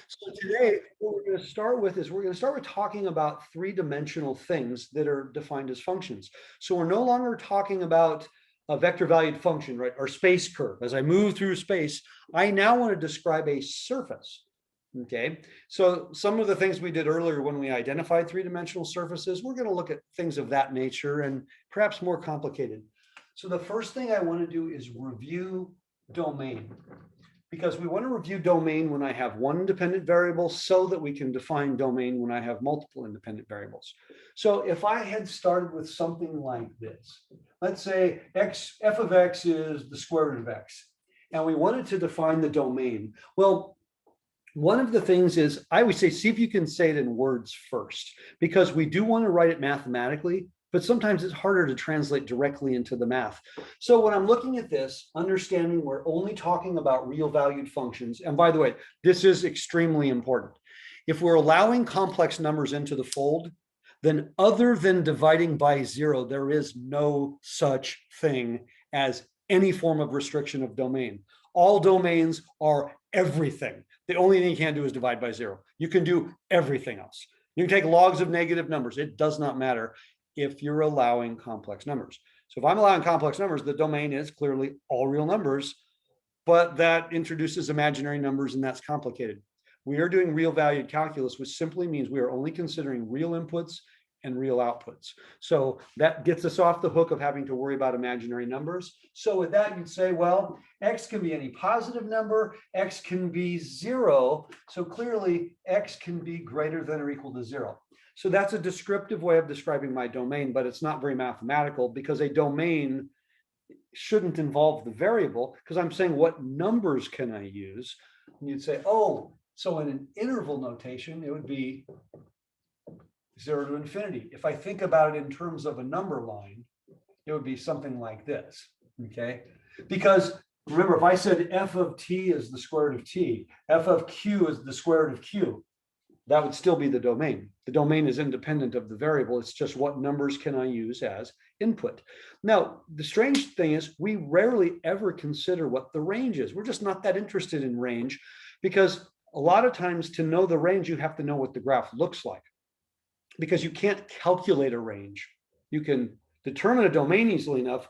So today, what we're going to start with is we're going to start with talking about three-dimensional things that are defined as functions. So we're no longer talking about a vector valued function, right? Or space curve. As I move through space, I now want to describe a surface. Okay, so some of the things we did earlier when we identified three-dimensional surfaces, we're going to look at things of that nature and perhaps more complicated. So the first thing I want to do is review domain, because we want to review domain when I have one independent variable so that we can define domain when I have multiple independent variables. So if I had started with something like this, let's say f of x is the square root of x, and we wanted to define the domain. Well, one of the things is I would say, see if you can say it in words first, because we do want to write it mathematically, but sometimes it's harder to translate directly into the math. So when I'm looking at this, understanding we're only talking about real valued functions. And by the way, this is extremely important. If we're allowing complex numbers into the fold, then other than dividing by zero, there is no such thing as any form of restriction of domain. All domains are everything. The only thing you can't do is divide by zero. You can do everything else. You can take logs of negative numbers. It does not matter if you're allowing complex numbers. So if I'm allowing complex numbers, the domain is clearly all real numbers, but that introduces imaginary numbers, and that's complicated. We are doing real valued calculus, which simply means we are only considering real inputs and real outputs. So that gets us off the hook of having to worry about imaginary numbers. So with that, you'd say, well, x can be any positive number, x can be zero. So clearly x can be greater than or equal to zero. So that's a descriptive way of describing my domain, but it's not very mathematical, because a domain shouldn't involve the variable, because I'm saying what numbers can I use? And you'd say, oh, so in an interval notation, it would be 0 to infinity. If I think about it in terms of a number line, it would be something like this, okay? Because remember, if I said f of t is the square root of t, f of q is the square root of q, that would still be the domain. The domain is independent of the variable. It's just what numbers can I use as input. Now, the strange thing is we rarely ever consider what the range is. We're just not that interested in range, because a lot of times to know the range, you have to know what the graph looks like, because you can't calculate a range. You can determine a domain easily enough,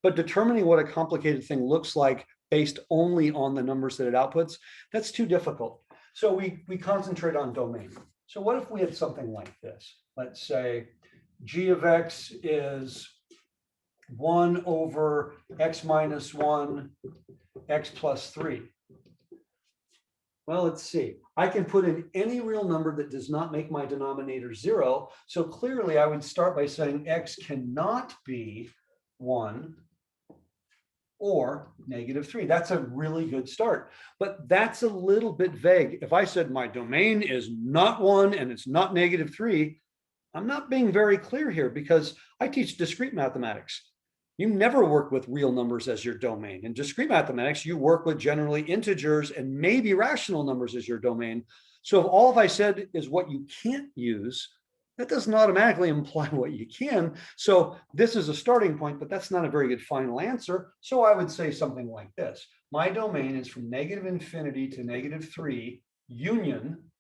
but determining what a complicated thing looks like based only on the numbers that it outputs, that's too difficult. So we concentrate on domain. So what if we had something like this? Let's say g of x is 1 over x minus 1, x plus 3. Well, let's see. I can put in any real number that does not make my denominator 0. So clearly I would start by saying x cannot be 1 or -3. That's a really good start, but that's a little bit vague. If I said my domain is not 1 and it's not -3, I'm not being very clear here, because I teach discrete mathematics. You never work with real numbers as your domain. In discrete mathematics, you work with generally integers and maybe rational numbers as your domain. So if all I said is what you can't use, that doesn't automatically imply what you can. So this is a starting point, but that's not a very good final answer. So I would say something like this. My domain is from -infinity to -3 union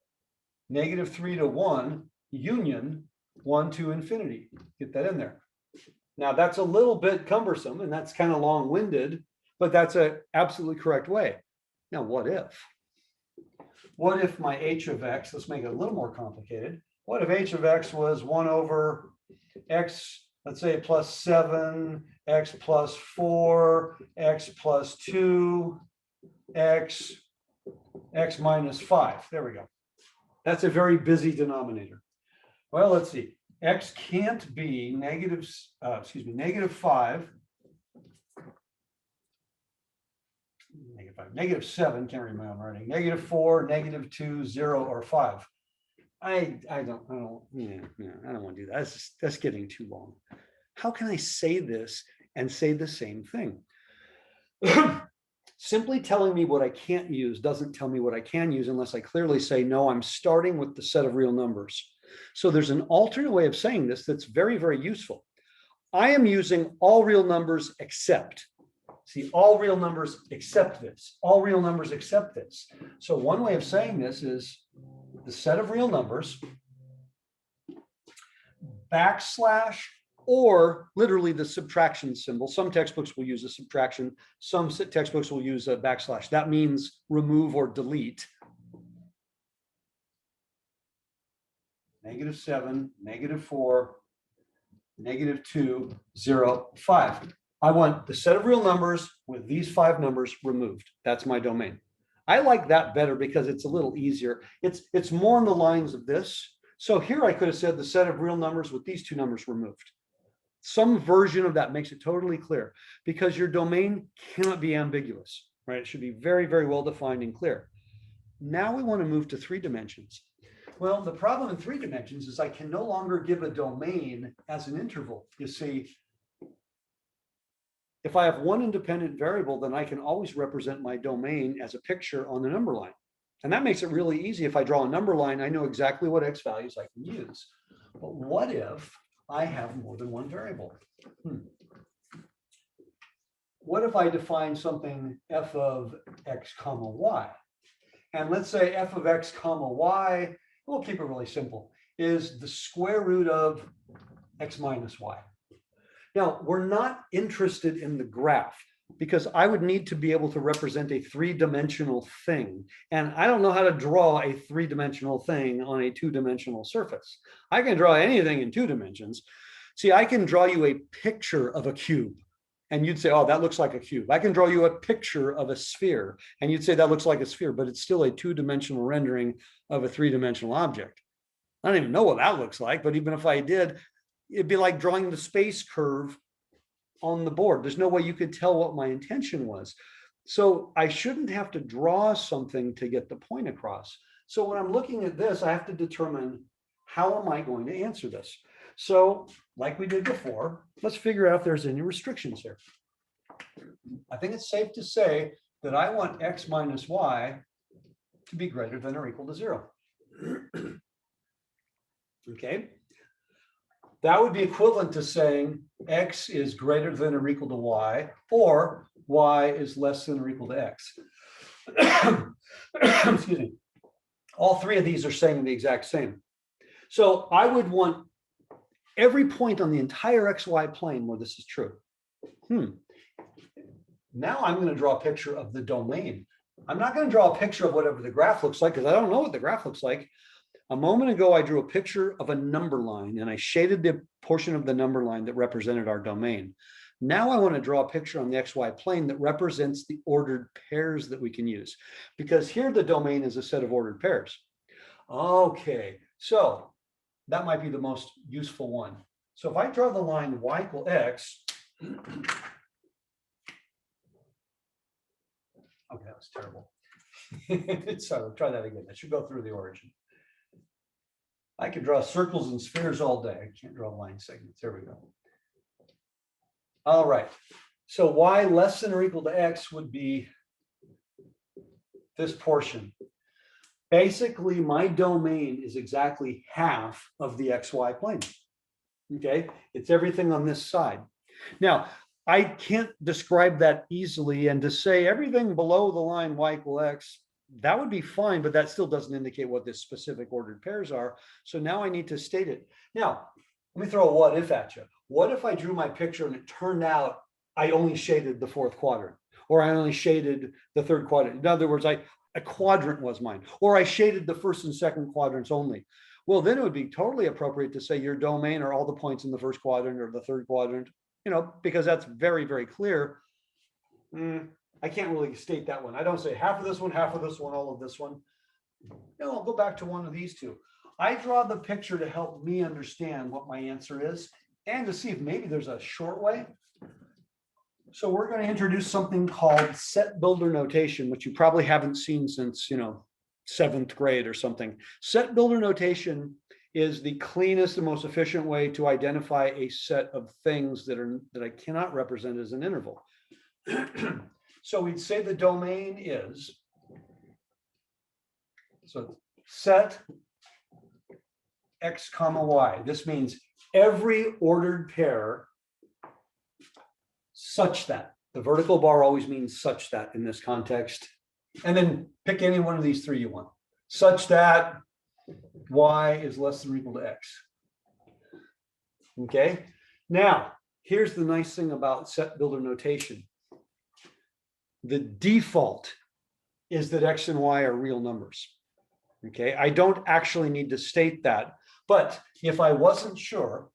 -3 to 1 union 1 to infinity. Get that in there. Now that's a little bit cumbersome and that's kind of long-winded, but that's an absolutely correct way. Now, what if? What if my h of x, let's make it a little more complicated. What if h of x was 1 over x, let's say plus 7, x plus 4, x plus 2, x minus 5. There we go. That's a very busy denominator. Well, let's see. X can't be -5, -7, can't read my own writing, -4, -2, 0, or 5. I don't want to do that. That's getting too long. How can I say this and say the same thing? Simply telling me what I can't use doesn't tell me what I can use unless I clearly say, no, I'm starting with the set of real numbers. So there's an alternate way of saying this that's very, very useful. I am using all real numbers except. See, all real numbers except this. All real numbers except this. So one way of saying this is the set of real numbers backslash, or literally the subtraction symbol. Some textbooks will use a subtraction. Some textbooks will use a backslash. That means remove or delete. -7, -4, -2, 0, 5. I want the set of real numbers with these 5 numbers removed. That's my domain. I like that better because it's a little easier. It's more in the lines of this. So here I could have said the set of real numbers with these 2 numbers removed. Some version of that makes it totally clear, because your domain cannot be ambiguous, right? It should be very, very well defined and clear. Now we want to move to 3 dimensions. Well, the problem in 3 dimensions is I can no longer give a domain as an interval. You see, if I have one independent variable, then I can always represent my domain as a picture on the number line. And that makes it really easy. If I draw a number line, I know exactly what X values I can use. But what if I have more than one variable? What if I define something f of x comma y? And let's say f of x comma y, we'll keep it really simple, is the square root of x minus y. Now, we're not interested in the graph, because I would need to be able to represent a 3-dimensional thing. And I don't know how to draw a 3-dimensional thing on a 2-dimensional surface. I can draw anything in 2 dimensions. See, I can draw you a picture of a cube, and you'd say, oh, that looks like a cube. I can draw you a picture of a sphere, and you'd say that looks like a sphere, but it's still a 2-dimensional rendering of a 3-dimensional object. I don't even know what that looks like, but even if I did, it'd be like drawing the space curve on the board. There's no way you could tell what my intention was. So I shouldn't have to draw something to get the point across. So when I'm looking at this, I have to determine, how am I going to answer this? So like we did before, let's figure out if there's any restrictions here. I think it's safe to say that I want x minus y to be greater than or equal to 0. Okay. That would be equivalent to saying x is greater than or equal to y, or y is less than or equal to x. Excuse me. All 3 of these are saying the exact same. So I would want every point on the entire xy plane where this is true. Now I'm going to draw a picture of the domain. I'm not going to draw a picture of whatever the graph looks like, because I don't know what the graph looks like. A moment ago, I drew a picture of a number line, and I shaded the portion of the number line that represented our domain. Now I want to draw a picture on the XY plane that represents the ordered pairs that we can use, because here the domain is a set of ordered pairs. Okay, so that might be the most useful one. So if I draw the line y equal x, okay, that was terrible. So we'll try that again. I should go through the origin. I could draw circles and spheres all day. I can't draw line segments. There we go. All right. So y less than or equal to x would be this portion. Basically, my domain is exactly half of the xy plane. Okay, it's everything on this side. Now, I can't describe that easily, and to say everything below the line y equal x, that would be fine, but that still doesn't indicate what the specific ordered pairs are. So now I need to state it. Now, let me throw a what if at you. What if I drew my picture and it turned out I only shaded the 4th quadrant, or I only shaded the 3rd quadrant? In other words, a quadrant was mine, or I shaded the 1st and 2nd quadrants only. Well, then it would be totally appropriate to say your domain are all the points in the 1st quadrant or the 3rd quadrant, because that's very, very clear. I can't really state that one. I don't say half of this one, all of this one. No, I'll go back to one of these 2. I draw the picture to help me understand what my answer is, and to see if maybe there's a short way. So we're going to introduce something called set builder notation, which you probably haven't seen since, 7th grade or something. Set builder notation is the cleanest and most efficient way to identify a set of things that I cannot represent as an interval. So we'd say the domain is, so set x comma y. This means every ordered pair such that. The vertical bar always means such that in this context. And then pick any one of these three you want, such that y is less than or equal to x. Okay, now here's the nice thing about set builder notation. The default is that x and y are real numbers. Okay, I don't actually need to state that, but if I wasn't sure,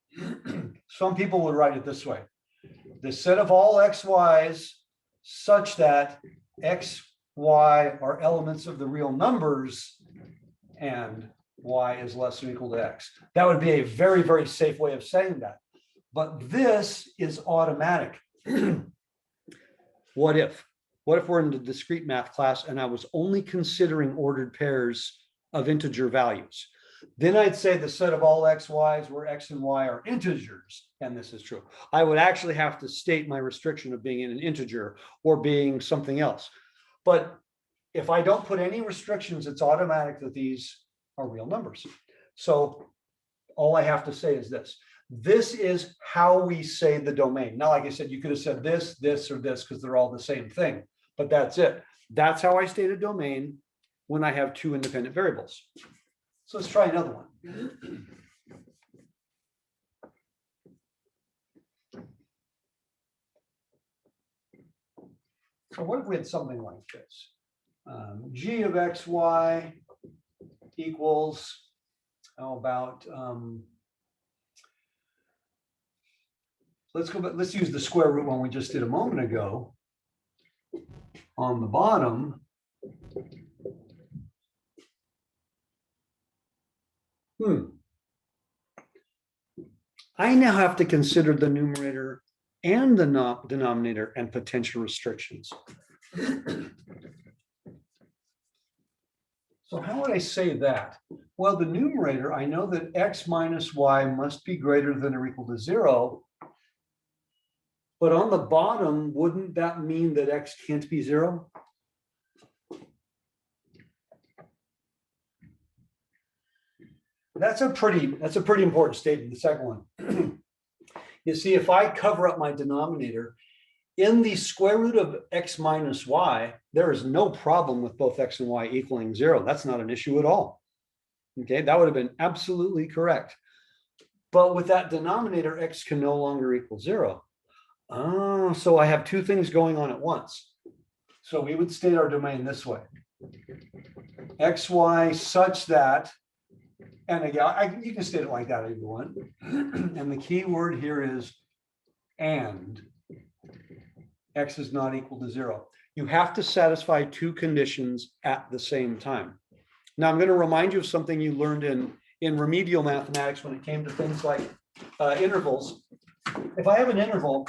some people would write it this way: the set of all x, y's such that x, y are elements of the real numbers and y is less than or equal to x. That would be a very, very safe way of saying that. But this is automatic. What if? What if we're in the discrete math class and I was only considering ordered pairs of integer values? Then I'd say the set of all x, y's where x and y are integers, and this is true. I would actually have to state my restriction of being in an integer or being something else. But if I don't put any restrictions, it's automatic that these are real numbers. So all I have to say is this. This is how we say the domain. Now, like I said, you could have said this, this, or this, because they're all the same thing, but that's it. That's how I state a domain when I have two independent variables. So let's try another one. So what if we had something like this? G of x, y equals, how about, let's go back, let's use the square root one we just did a moment ago. On the bottom, I now have to consider the numerator and the denominator and potential restrictions. So how would I say that? Well, the numerator, I know that x minus y must be greater than or equal to 0. But on the bottom, wouldn't that mean that x can't be 0? That's a pretty important statement, the second one. You see, if I cover up my denominator, in the square root of x minus y, there is no problem with both x and y equaling 0. That's not an issue at all. Okay, that would have been absolutely correct. But with that denominator, x can no longer equal 0. Oh, so I have two things going on at once. So we would state our domain this way. xy such that, and again, you can state it like that if you want. And the key word here is and. X is not equal to 0. You have to satisfy two conditions at the same time. Now, I'm going to remind you of something you learned in remedial mathematics when it came to things like intervals. If I have an interval,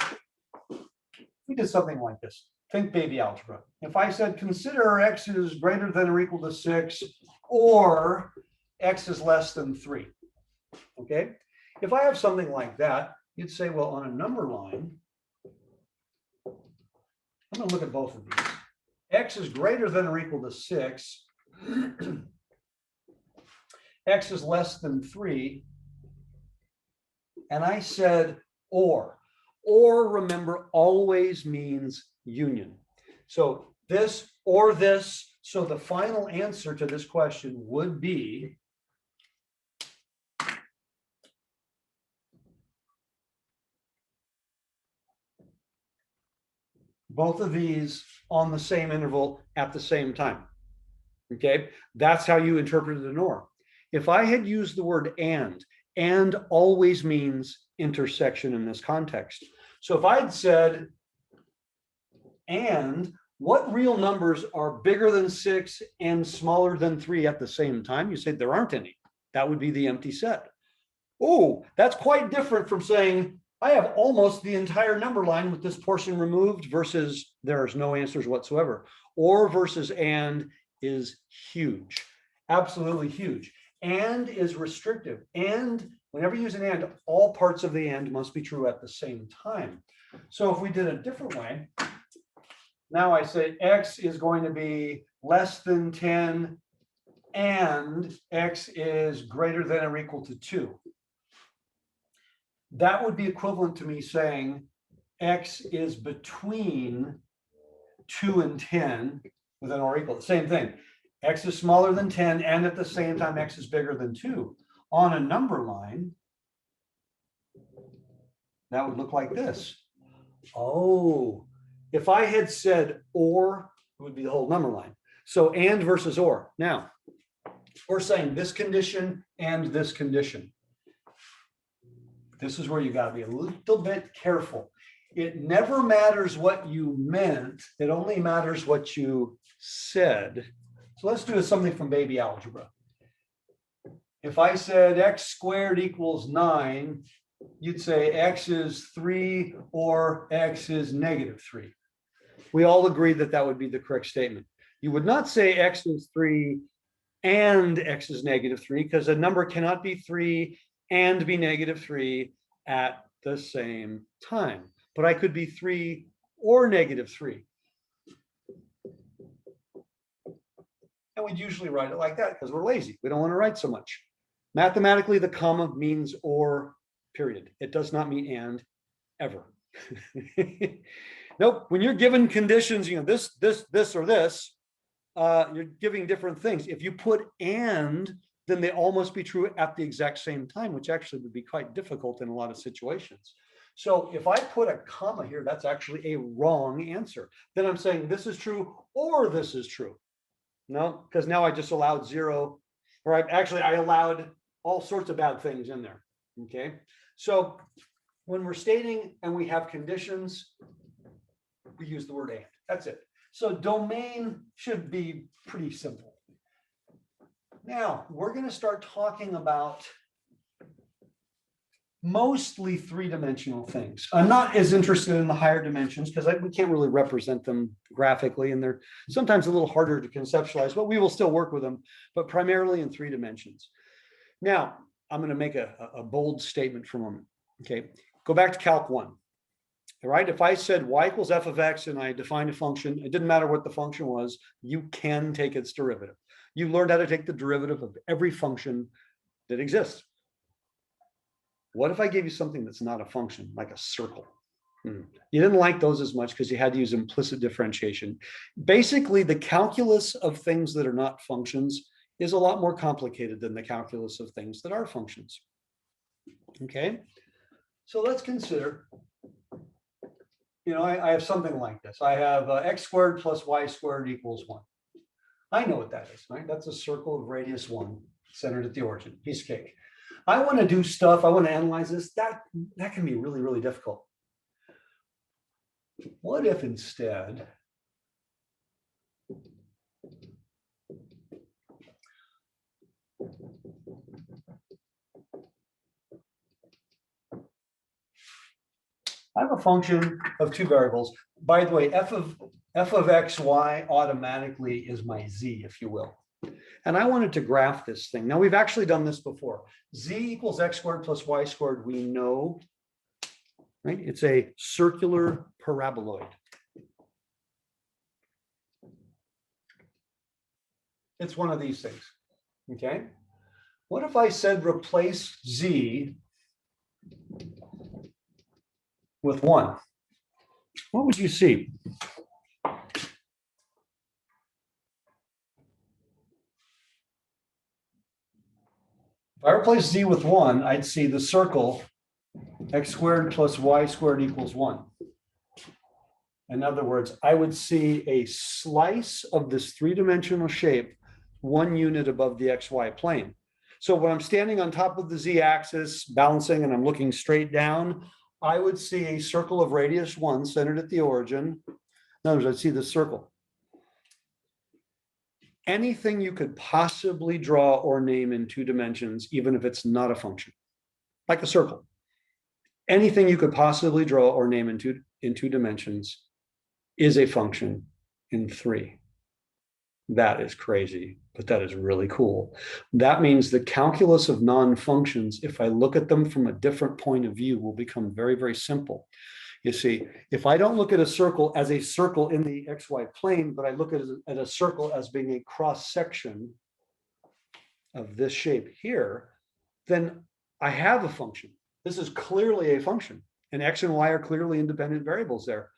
we did something like this. Think baby algebra. If I said, consider x is greater than or equal to 6, or x is less than 3. Okay? If I have something like that, you'd say, well, on a number line, I'm going to look at both of these. X is greater than or equal to 6. X is less than 3. And I said or. Or, remember, always means union. So this or this. So the final answer to this question would be both of these on the same interval at the same time. Okay, that's how you interpreted an or. If I had used the word and always means intersection in this context. So if I'd said, and what real numbers are bigger than 6 and smaller than 3 at the same time? You say there aren't any. That would be the empty set. Oh, that's quite different from saying, I have almost the entire number line with this portion removed versus there's no answers whatsoever. Or versus and is huge, absolutely huge. And is restrictive. And whenever you use an and, all parts of the and must be true at the same time. So if we did a different way, now I say x is going to be less than 10 and x is greater than or equal to 2. That would be equivalent to me saying x is between 2 and 10 within or equal. The same thing. X is smaller than 10, and at the same time, X is bigger than 2. On a number line, that would look like this. Oh, if I had said or, it would be the whole number line. So and versus or. Now, we're saying this condition and this condition. This is where you got to be a little bit careful. It never matters what you meant. It only matters what you said. So let's do something from baby algebra. If I said x squared equals 9, you'd say x is 3 or x is negative 3. We all agree that that would be the correct statement. You would not say x is 3 and x is negative 3, because a number cannot be 3 and be negative 3 at the same time. But I could be 3 or negative 3. And we'd usually write it like that because we're lazy. We don't want to write so much. Mathematically, the comma means or, period. It does not mean and, ever. Nope. When you're given conditions, you know, this, or this, you're giving different things. If you put and, then they all must be true at the exact same time, which actually would be quite difficult in a lot of situations. So if I put a comma here, that's actually a wrong answer. Then I'm saying this is true or this is true. No, because now I just allowed 0, or I allowed all sorts of bad things in there. Okay. So when we're stating and we have conditions, we use the word and. That's it. So domain should be pretty simple. Now we're going to start talking about mostly three-dimensional things. I'm not as interested in the higher dimensions because we can't really represent them graphically, and they're sometimes a little harder to conceptualize, but we will still work with them, but primarily in 3 dimensions. Now, I'm going to make a bold statement for a moment. Okay, go back to Calc 1. All right, if I said y equals f of x and I defined a function, it didn't matter what the function was, you can take its derivative. You learned how to take the derivative of every function that exists. What if I gave you something that's not a function, like a circle? You didn't like those as much because you had to use implicit differentiation. Basically, the calculus of things that are not functions is a lot more complicated than the calculus of things that are functions. Okay, so let's consider, you know, I have something like this. I have x squared plus y squared equals 1. I know what that is, right? That's a circle of radius 1, centered at the origin, piece of cake. I want to do stuff, I want to analyze this, that can be really, really difficult. What if instead I have a function of 2 variables. By the way, f of xy automatically is my z, if you will. And I wanted to graph this thing. Now, we've actually done this before. Z equals x squared plus y squared, we know, right? It's a circular paraboloid. It's one of these things, okay? What if I said replace z with 1? What would you see? If I replace z with 1, I'd see the circle x squared plus y squared equals 1. In other words, I would see a slice of this 3-dimensional shape 1 unit above the xy plane. So when I'm standing on top of the z-axis, balancing, and I'm looking straight down, I would see a circle of radius 1 centered at the origin. In other words, I'd see the circle. Anything you could possibly draw or name in 2 dimensions, even if it's not a function, like a circle. Anything you could possibly draw or name in two dimensions is a function in 3. That is crazy, but that is really cool. That means the calculus of non-functions, if I look at them from a different point of view, will become very, very simple. You see, if I don't look at a circle as a circle in the xy plane, but I look at a circle as being a cross section of this shape here, then I have a function. This is clearly a function, and x and y are clearly independent variables there.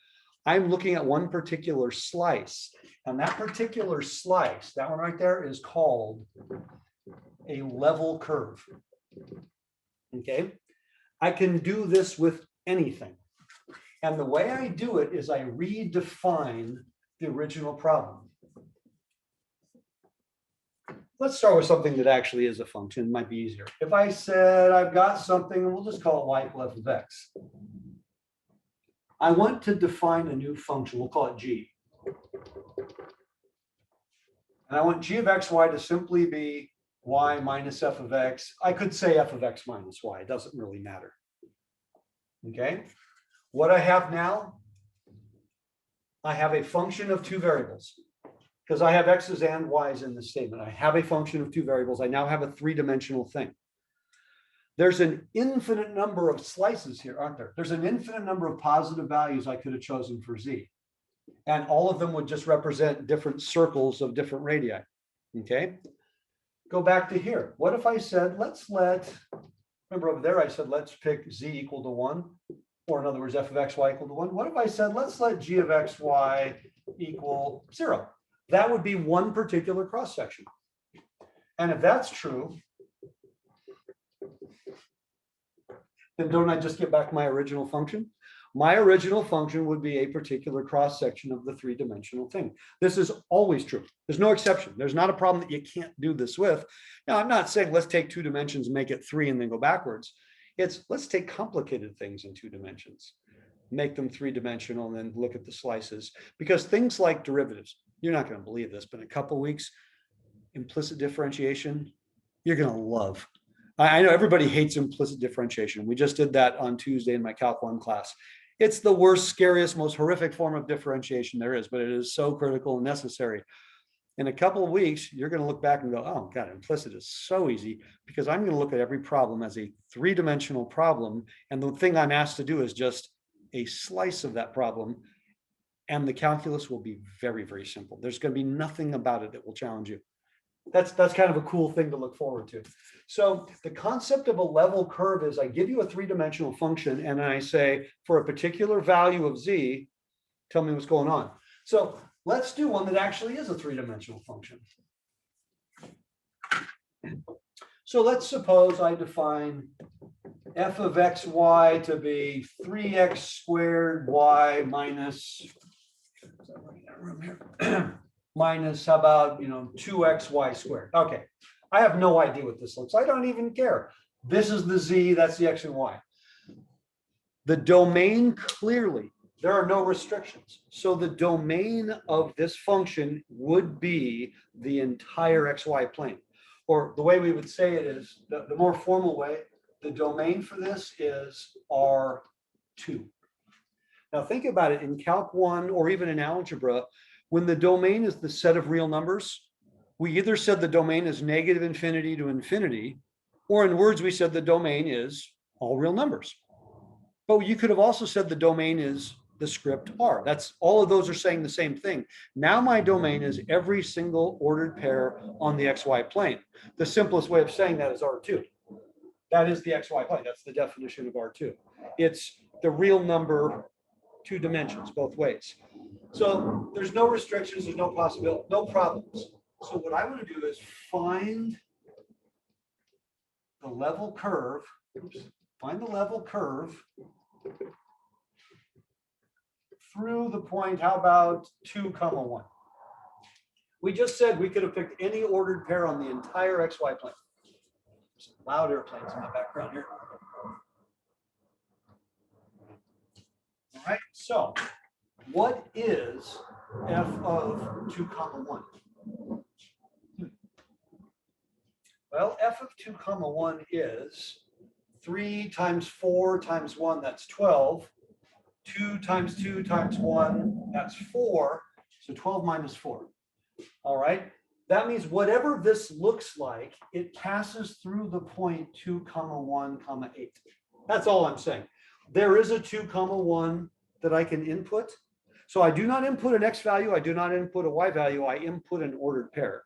I'm looking at one particular slice, and that particular slice, that one right there, is called a level curve. Okay, I can do this with anything. And the way I do it is I redefine the original problem. Let's start with something that actually is a function, it might be easier. If I said I've got something, and we'll just call it y equal f of x. I want to define a new function, we'll call it g. And I want g of xy to simply be y minus f of x. I could say f of x minus y, it doesn't really matter. Okay, what I have now, I have a function of two variables. Because I have x's and y's in this statement. I have a function of two variables. I now have a three-dimensional thing. There's an infinite number of slices here, aren't there? There's an infinite number of positive values I could have chosen for z. And all of them would just represent different circles of different radii. Okay? Go back to here. What if I said, remember over there I said, let's pick z equal to 1. Or in other words, f of xy equal to 1. What if I said, let's let g of xy equal 0? That would be one particular cross section. And if that's true, then don't I just get back my original function? My original function would be a particular cross section of the three-dimensional thing. This is always true. There's no exception. There's not a problem that you can't do this with. Now, I'm not saying let's take 2 dimensions and make it 3 and then go backwards. It's let's take complicated things in 2 dimensions, make them 3-dimensional, and then look at the slices. Because things like derivatives, you're not going to believe this, but in a couple of weeks, implicit differentiation, you're going to love. I know everybody hates implicit differentiation. We just did that on Tuesday in my Calc 1 class. It's the worst, scariest, most horrific form of differentiation there is, but it is so critical and necessary. In a couple of weeks, you're going to look back and go, oh God, implicit is so easy, because I'm going to look at every problem as a 3-dimensional problem. And the thing I'm asked to do is just a slice of that problem. And the calculus will be very, very simple. There's going to be nothing about it that will challenge you. That's kind of a cool thing to look forward to. So the concept of a level curve is I give you a 3-dimensional function and I say, for a particular value of z, tell me what's going on. So let's do one that actually is a 3-dimensional function. So let's suppose I define f of xy to be 3x squared y minus, minus how about 2xy squared. Okay, I have no idea what this looks like. I don't even care. This is the z, that's the x and y. The domain, clearly there are no restrictions, so the domain of this function would be the entire xy plane. Or the way we would say it is, the more formal way, the domain for this is R2. Now think about it, in Calc 1 or even in algebra, when the domain is the set of real numbers, we either said the domain is negative infinity to infinity, or in words we said the domain is all real numbers. But you could have also said the domain is the script R. That's all of those are saying the same thing. Now my domain is every single ordered pair on the XY plane. The simplest way of saying that is R2. That is the XY plane. That's the definition of R2. It's the real number, 2 dimensions, both ways. So there's no restrictions, there's no possibility, no problems. So what I want to do is find the level curve, through the point, how about 2, 1? We just said we could have picked any ordered pair on the entire XY plane. Some loud airplanes in the background here. All right, so what is f of 2, 1? Well, f of 2, 1 is 3 times 4 times 1, that's 12. 2 times 2 times 1, that's 4. So 12 minus 4. All right. That means whatever this looks like, it passes through the point 2, 1, 8. That's all I'm saying. There is a 2, 1 that I can input. So I do not input an x value. I do not input a y value. I input an ordered pair.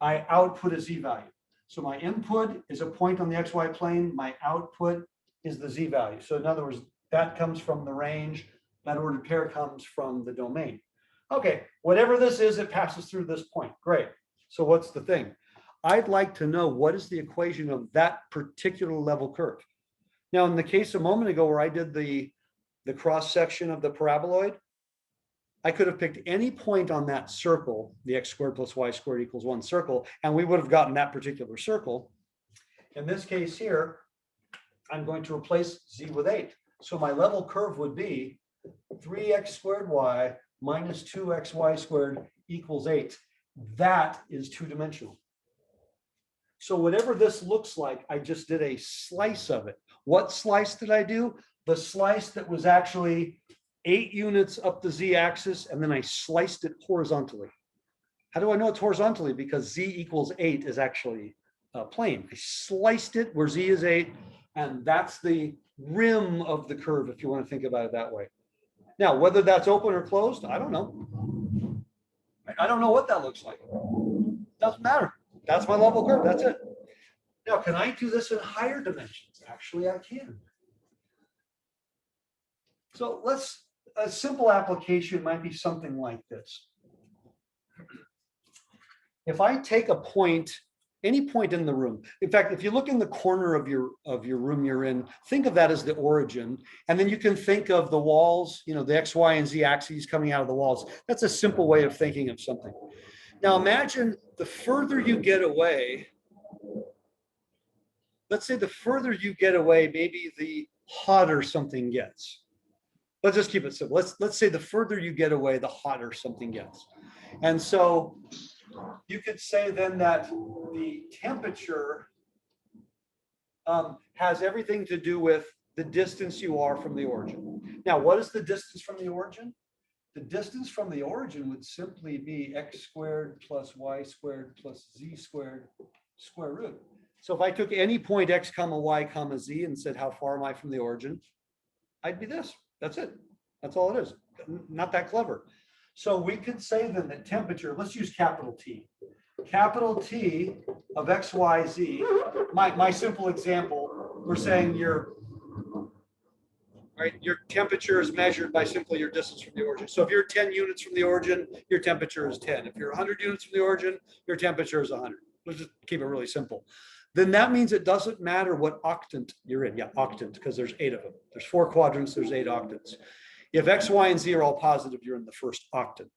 I output a z value. So my input is a point on the xy plane. My output is the z value. So in other words, that comes from the range That ordered pair comes from the domain. Okay, whatever this is, it passes through this point. Great. So what's the thing? I'd like to know what is the equation of that particular level curve. Now, in the case a moment ago where I did the cross section of the paraboloid, I could have picked any point on that circle, the x squared plus y squared equals 1 circle, and we would have gotten that particular circle. In this case here, I'm going to replace z with 8. So my level curve would be 3x squared y minus 2xy squared equals 8. That is two-dimensional. So whatever this looks like, I just did a slice of it. What slice did I do? The slice that was actually 8 units up the z-axis, and then I sliced it horizontally. How do I know it's horizontally? Because z equals 8 is actually a plane. I sliced it where z is 8, and that's the rim of the curve, if you want to think about it that way. Now, whether that's open or closed, I don't know. I don't know what that looks like. Doesn't matter. That's my level curve. That's it. Now, can I do this in higher dimensions? Actually, I can. So a simple application might be something like this. If I take a point, any point in the room, in fact, if you look in the corner of your room you're in, think of that as the origin. And then you can think of the walls, you know, the X, Y, and Z axes coming out of the walls. That's a simple way of thinking of something. Now imagine the further you get away, let's say the further you get away, maybe the hotter something gets. Let's just keep it simple. Let's say the further you get away, the hotter something gets. And so you could say then that the temperature has everything to do with the distance you are from the origin. Now, what is the distance from the origin? The distance from the origin would simply be x squared plus y squared plus z squared square root. So if I took any point x comma y comma z and said, how far am I from the origin? I'd be this. That's it. That's all it is. Not that clever. So we could say then that temperature, let's use capital T. Capital T of x, y, z. My simple example, we're saying your temperature is measured by simply your distance from the origin. So if you're 10 units from the origin, your temperature is 10. If you're 100 units from the origin, your temperature is 100. Let's just keep it really simple. Then that means it doesn't matter what octant you're in. Yeah, octant, because there's 8 of them. There's 4 quadrants, there's 8 octants. If x, y, and z are all positive, you're in the first octant,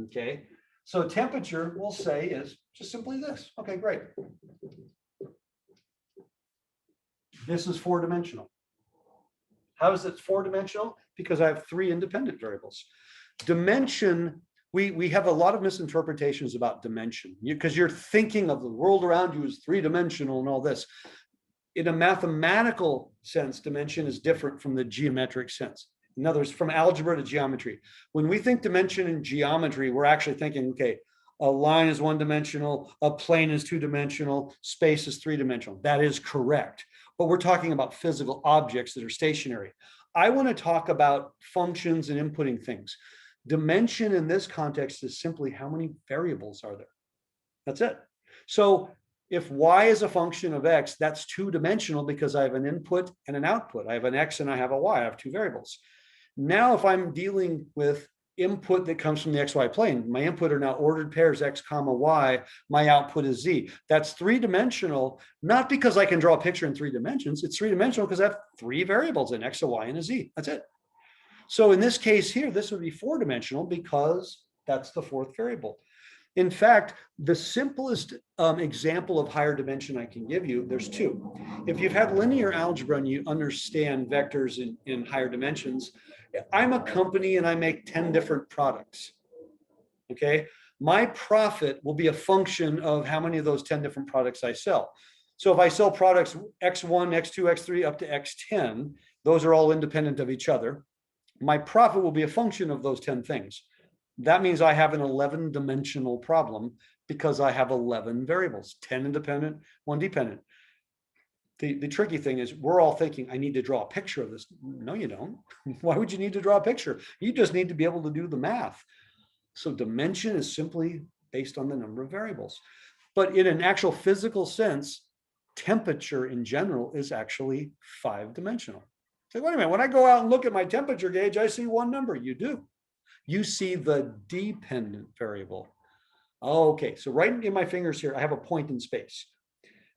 okay? So temperature, we'll say, is just simply this. Okay, great. This is 4-dimensional. How is it 4-dimensional? Because I have 3 independent variables. Dimension, we have a lot of misinterpretations about dimension because you're thinking of the world around you as 3-dimensional and all this. In a mathematical sense, dimension is different from the geometric sense. In other words, from algebra to geometry. When we think dimension in geometry, we're actually thinking, okay, a line is 1-dimensional, a plane is 2-dimensional, space is 3-dimensional. That is correct. But we're talking about physical objects that are stationary. I want to talk about functions and inputting things. Dimension in this context is simply how many variables are there. That's it. So if y is a function of x, that's 2-dimensional because I have an input and an output. I have an x and I have a y. I have 2 variables. Now, if I'm dealing with input that comes from the xy plane, my input are now ordered pairs x comma y, my output is z. That's 3-dimensional, not because I can draw a picture in 3 dimensions. It's 3-dimensional because I have 3 variables, an x, a y, and a z. That's it. So in this case here, this would be 4-dimensional because that's the 4th variable. In fact, the simplest example of higher dimension I can give you, there's 2. If you've had linear algebra and you understand vectors in higher dimensions, I'm a company and I make 10 different products, okay? My profit will be a function of how many of those 10 different products I sell. So if I sell products X1, X2, X3 up to X10, those are all independent of each other. My profit will be a function of those 10 things. That means I have an 11-dimensional problem because I have 11 variables, 10 independent, 1 dependent. The tricky thing is we're all thinking, I need to draw a picture of this. No, you don't. Why would you need to draw a picture? You just need to be able to do the math. So dimension is simply based on the number of variables. But in an actual physical sense, temperature in general is actually 5-dimensional. So wait a minute, when I go out and look at my temperature gauge, I see one number. You do. You see the dependent variable. Okay, so right in my fingers here, I have a point in space.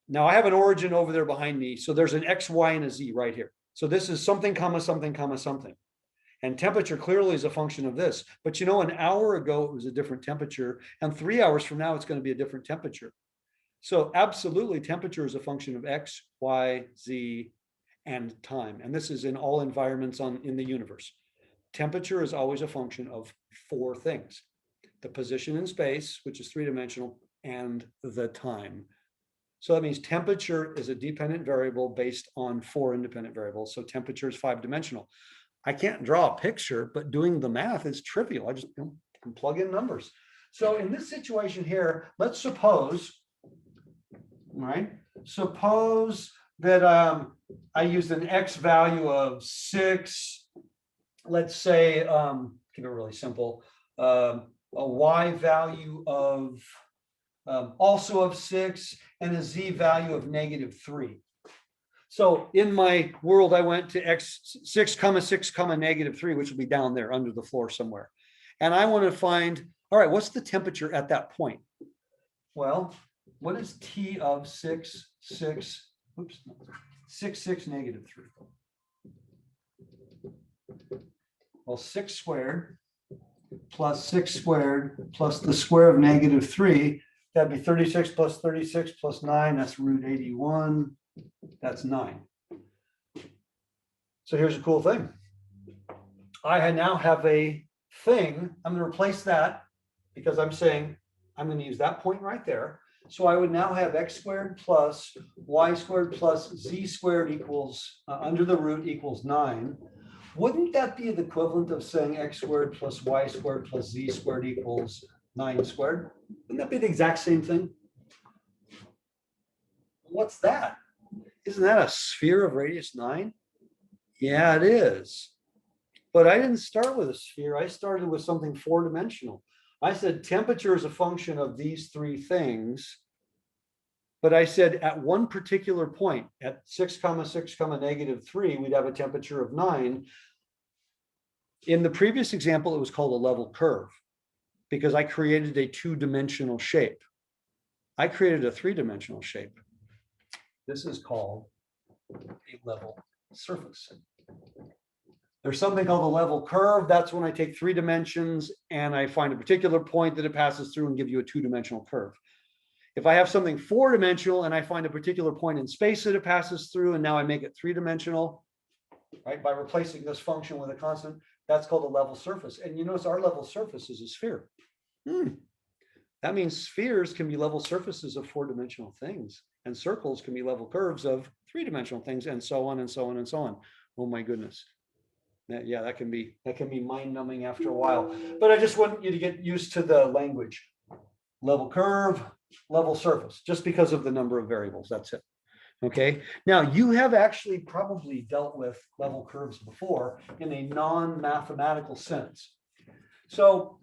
Now I have an origin over there behind me. So there's an X, Y, and a Z right here. So this is something, comma, something, comma, something. And temperature clearly is a function of this. But you know, an hour ago, it was a different temperature. And 3 hours from now, it's going to be a different temperature. So absolutely, temperature is a function of X, Y, Z, and time. And this is in all environments in the universe. Temperature is always a function of 4 things: the position in space, which is 3-dimensional, and the time. So that means temperature is a dependent variable based on 4 independent variables. So temperature is 5-dimensional. I can't draw a picture, but doing the math is trivial. I just can plug in numbers. So in this situation here, let's suppose, right? Suppose that I used an X value of 6. Let's say, keep it really simple, a Y value of also of 6, and a Z value of -3. So in my world, I went to X 6, 6, -3, which will be down there under the floor somewhere. And I want to find, all right, what's the temperature at that point? Well, what is T of 6, 6, oops, 6, 6, -3? Well, 6 squared plus 6 squared plus the square of -3, that'd be 36 plus 36 plus 9, that's root 81. That's 9. So here's a cool thing. I now have a thing. I'm going to replace that because I'm saying I'm going to use that point right there. So I would now have X squared plus Y squared plus Z squared equals, under the root equals 9. Wouldn't that be the equivalent of saying X squared plus Y squared plus Z squared equals 9 squared? Wouldn't that be the exact same thing? What's that? Isn't that a sphere of radius 9? Yeah, it is. But I didn't start with a sphere. I started with something 4-dimensional. I said temperature is a function of these 3 things. But I said at one particular point, at 6, 6, -3, we'd have a temperature of 9. In the previous example, it was called a level curve because I created a 2-dimensional shape. I created a 3-dimensional shape. This is called a level surface. There's something called a level curve. That's when I take 3 dimensions and I find a particular point that it passes through and give you a 2-dimensional curve. If I have something 4-dimensional and I find a particular point in space that it passes through, and now I make it 3-dimensional, right, by replacing this function with a constant, that's called a level surface. And you notice our level surface is a sphere. That means spheres can be level surfaces of 4-dimensional things, and circles can be level curves of 3-dimensional things, and so on and so on and so on. Oh my goodness. Yeah, that can be mind-numbing after a while. But I just want you to get used to the language. Level curve, level surface, just because of the number of variables. That's it. Okay. Now you have actually probably dealt with level curves before in a non-mathematical sense. So,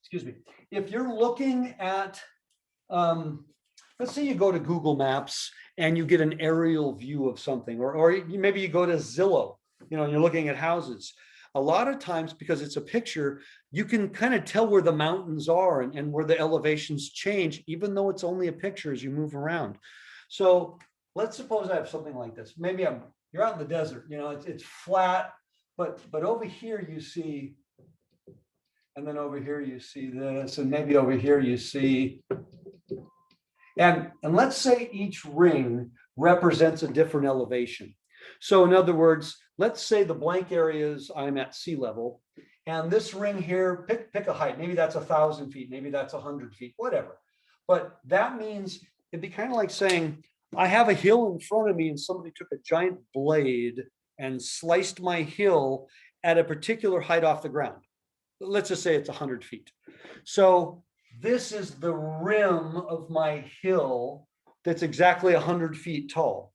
excuse me, if you're looking at, let's say you go to Google Maps and you get an aerial view of something, or maybe you go to Zillow, and you're looking at houses. A lot of times, because it's a picture, you can kind of tell where the mountains are and where the elevations change, even though it's only a picture as you move around. So let's suppose I have something like this. Maybe you're out in the desert, it's flat, but over here you see, and then over here you see this, and maybe over here you see, and let's say each ring represents a different elevation. So in other words, let's say the blank areas I'm at sea level, and this ring here, pick a height, maybe that's 1,000 feet, maybe that's 100 feet, whatever. But that means it'd be kind of like saying, I have a hill in front of me and somebody took a giant blade and sliced my hill at a particular height off the ground. Let's just say it's 100 feet. So this is the rim of my hill that's exactly 100 feet tall.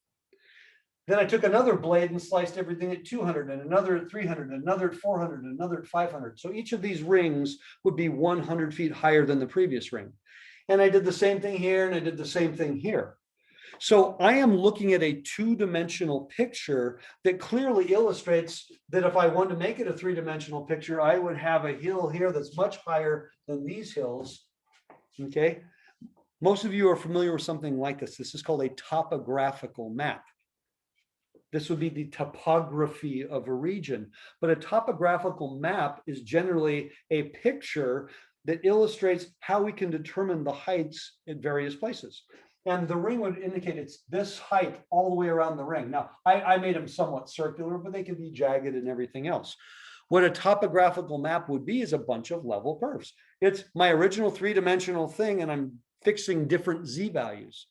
Then I took another blade and sliced everything at 200, and another at 300, and another at 400, and another at 500. So each of these rings would be 100 feet higher than the previous ring. And I did the same thing here, and I did the same thing here. So I am looking at a two-dimensional picture that clearly illustrates that if I wanted to make it a three-dimensional picture, I would have a hill here that's much higher than these hills. Okay. Most of you are familiar with something like this. This is called a topographical map. This would be the topography of a region. But a topographical map is generally a picture that illustrates how we can determine the heights at various places. And the ring would indicate it's this height all the way around the ring. Now, I made them somewhat circular, but they can be jagged and everything else. What a topographical map would be is a bunch of level curves. It's my original three-dimensional thing, and I'm fixing different z values.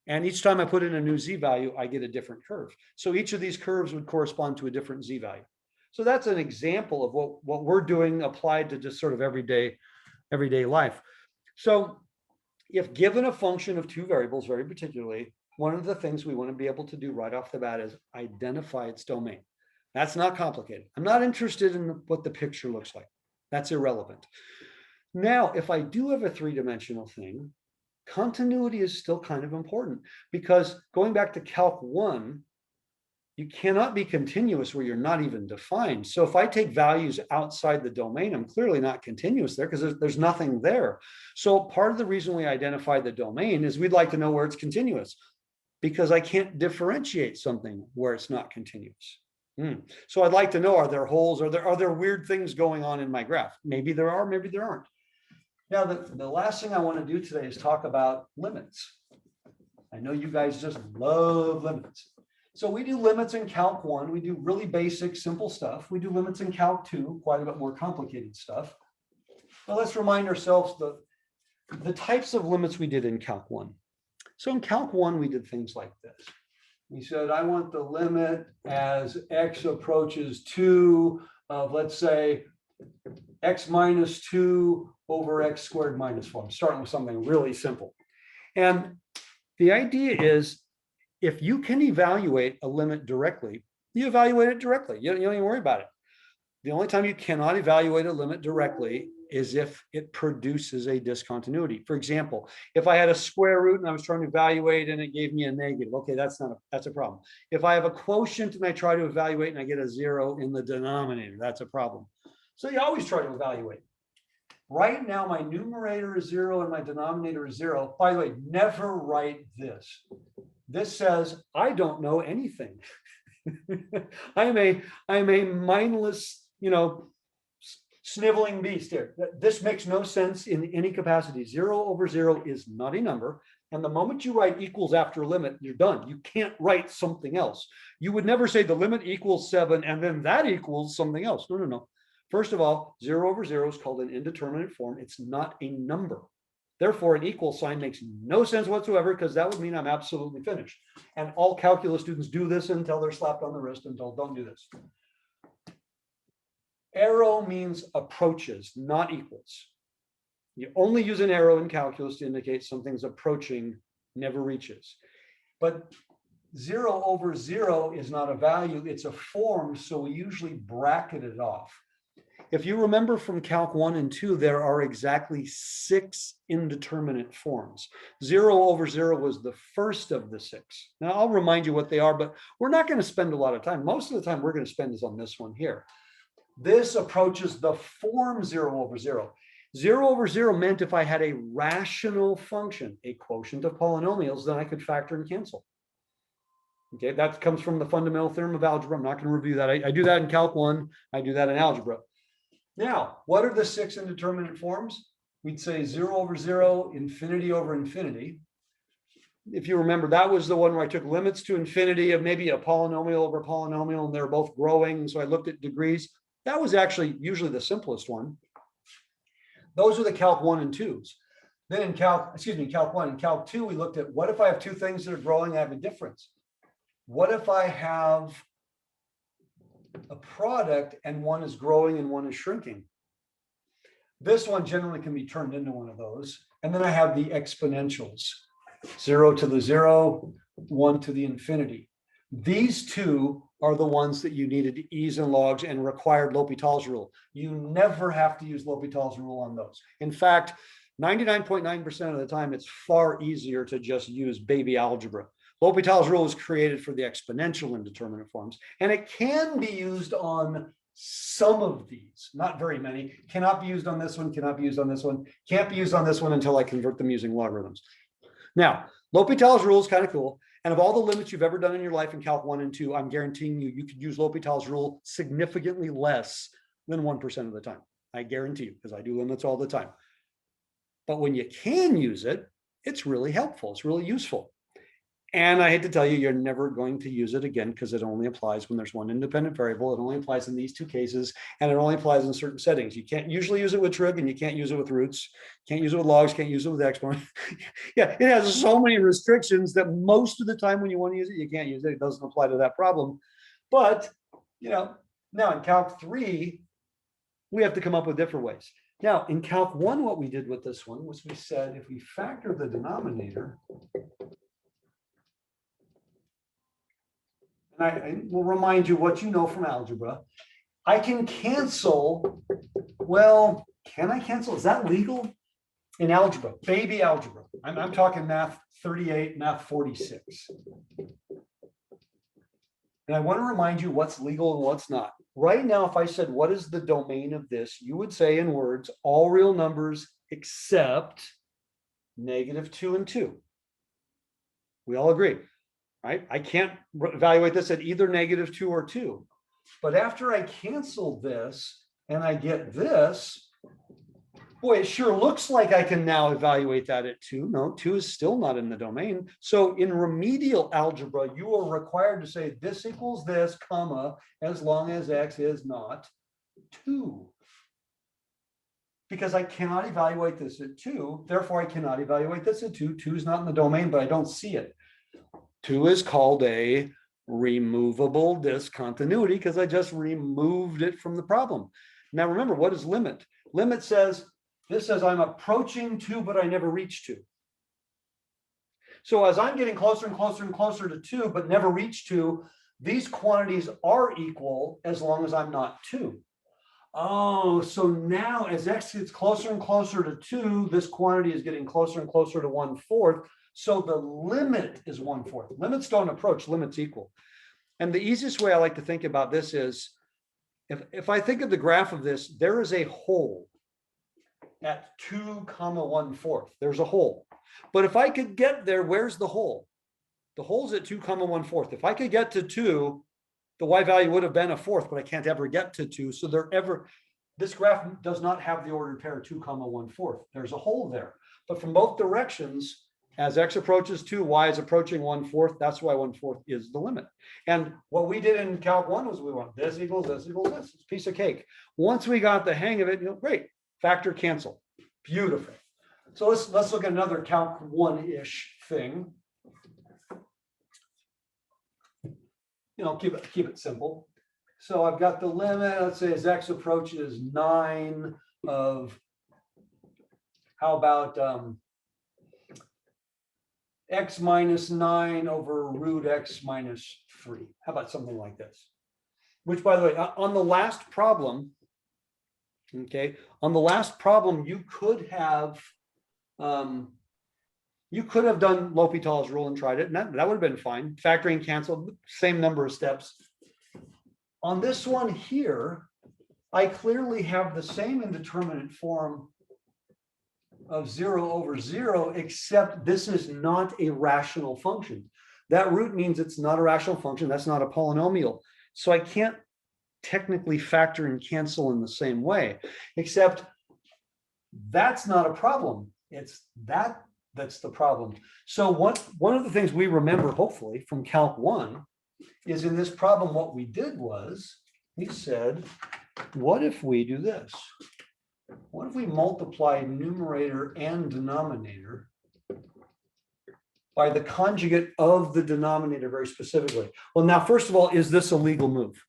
And each time I put in a new z value, I get a different curve. So each of these curves would correspond to a different z value. So that's an example of what we're doing applied to just sort of everyday life. So if given a function of two variables, very particularly, one of the things we want to be able to do right off the bat is identify its domain. That's not complicated. I'm not interested in what the picture looks like. That's irrelevant. Now, if I do have a three-dimensional thing, continuity is still kind of important, because going back to Calc 1, you cannot be continuous where you're not even defined. So if I take values outside the domain, I'm clearly not continuous there because there's nothing there. So part of the reason we identify the domain is we'd like to know where it's continuous, because I can't differentiate something where it's not continuous. So I'd like to know, are there holes? Are there weird things going on in my graph? Maybe there are, maybe there aren't. Now, the last thing I want to do today is talk about limits. I know you guys just love limits. So we do limits in Calc 1. We do really basic, simple stuff. We do limits in Calc 2, quite a bit more complicated stuff. But let's remind ourselves the types of limits we did in Calc 1. So in Calc 1, we did things like this. We said, I want the limit as x approaches 2 of, let's say, x minus 2 over x squared minus 4. I'm starting with something really simple. And the idea is, if you can evaluate a limit directly, you evaluate it directly. You don't even worry about it. The only time you cannot evaluate a limit directly is if it produces a discontinuity. For example, if I had a square root and I was trying to evaluate and it gave me a negative, okay, that's a problem. If I have a quotient and I try to evaluate and I get a 0 in the denominator, that's a problem. So you always try to evaluate. Right now, my numerator is 0 and my denominator is 0. By the way, never write this. This says, I don't know anything. I am a mindless, sniveling beast here. This makes no sense in any capacity. 0 over 0 is not a number. And the moment you write equals after a limit, you're done. You can't write something else. You would never say the limit equals 7 and then that equals something else. No. First of all, 0 over 0 is called an indeterminate form. It's not a number. Therefore, an equal sign makes no sense whatsoever, because that would mean I'm absolutely finished. And all calculus students do this until they're slapped on the wrist and told, don't do this. Arrow means approaches, not equals. You only use an arrow in calculus to indicate something's approaching, never reaches. But 0 over 0 is not a value, it's a form, so we usually bracket it off. If you remember from Calc 1 and 2, there are exactly 6 indeterminate forms. 0 over 0 was the first of the 6. Now, I'll remind you what they are, but we're not going to spend a lot of time. Most of the time we're going to spend is on this one here. This approaches the form 0 over 0. 0 over 0 meant if I had a rational function, a quotient of polynomials, then I could factor and cancel. Okay, that comes from the fundamental theorem of algebra. I'm not going to review that. I do that in Calc 1. I do that in algebra. Now, what are the 6 indeterminate forms? We'd say 0 over 0, infinity over infinity. If you remember, that was the one where I took limits to infinity of maybe a polynomial over polynomial, and they're both growing. So I looked at degrees. That was actually usually the simplest one. Those are the Calc 1 and 2s. Then in Calc 1 and Calc 2, we looked at, what if I have two things that are growing, I have a difference? What if I have a product and one is growing and one is shrinking? This one generally can be turned into one of those. And then I have the exponentials, 0 to the 0, 1 to the infinity. These two are the ones that you needed e's and logs and required L'Hopital's rule. You never have to use L'Hopital's rule on those. In fact, 99.9% of the time, it's far easier to just use baby algebra. L'Hopital's rule was created for the exponential indeterminate forms, and it can be used on some of these, not very many. Cannot be used on this one, cannot be used on this one, can't be used on this one until I convert them using logarithms. Now, L'Hopital's rule is kind of cool. And of all the limits you've ever done in your life in Calc 1 and 2, I'm guaranteeing you, you could use L'Hopital's rule significantly less than 1% of the time. I guarantee you, because I do limits all the time. But when you can use it, it's really helpful. It's really useful. And I hate to tell you, you're never going to use it again because it only applies when there's one independent variable. It only applies in these two cases, and it only applies in certain settings. You can't usually use it with trig, and you can't use it with roots. Can't use it with logs, can't use it with exponent. Yeah, it has so many restrictions that most of the time when you want to use it, you can't use it. It doesn't apply to that problem. But, you know, now in Calc 3, we have to come up with different ways. Now, in Calc 1, what we did with this one was we said if we factor the denominator, and I will remind you what you know from algebra, I can cancel, well, can I cancel? Is that legal? In algebra, baby algebra. I'm talking math 38, math 46. And I want to remind you what's legal and what's not. Right now, if I said, what is the domain of this? You would say in words, all real numbers except -2 and 2. We all agree, right? I can't evaluate this at either -2 or 2. But after I cancel this and I get this, boy, it sure looks like I can now evaluate that at 2. No, 2 is still not in the domain. So in remedial algebra, you are required to say this equals this, comma, as long as x is not 2. Because I cannot evaluate this at 2. Therefore, I cannot evaluate this at 2. 2 is not in the domain, but I don't see it. 2 is called a removable discontinuity because I just removed it from the problem. Now, remember, what is limit? Limit says, this says I'm approaching 2, but I never reach 2. So as I'm getting closer and closer and closer to 2, but never reach 2, these quantities are equal as long as I'm not 2. Oh, so now as x gets closer and closer to 2, this quantity is getting closer and closer to 1/4. So the limit is 1/4. Limits don't approach, limits equal. And the easiest way I like to think about this is, if I think of the graph of this, there is a hole at 2, 1/4. There's a hole. But if I could get there, where's the hole? The hole's at 2, 1/4. If I could get to 2, the y value would have been 1/4, but I can't ever get to 2. So this graph does not have the ordered pair 2, 1/4. There's a hole there. But from both directions, as x approaches 2, y is approaching 1/4. That's why 1/4 is the limit. And what we did in Calc 1 was we went this equals this equals this. It's a piece of cake. Once we got the hang of it, great. Factor cancel. Beautiful. So let's look at another Calc 1-ish thing. Keep it simple. So I've got the limit. Let's say as x approaches 9 of, how about x minus 9 over root x minus 3. How about something like this? Which, by the way, on the last problem, okay, on the last problem, you could have done L'Hopital's rule and tried it, and that would have been fine. Factoring canceled, same number of steps. On this one here, I clearly have the same indeterminate form of 0 over 0, except this is not a rational function. That root means it's not a rational function. That's not a polynomial. So I can't technically factor and cancel in the same way, except that's not a problem. It's that's the problem. So one of the things we remember, hopefully, from Calc 1 is in this problem, what we did was we said, what if we do this? What if we multiply numerator and denominator by the conjugate of the denominator very specifically? Well, now, first of all, is this a legal move?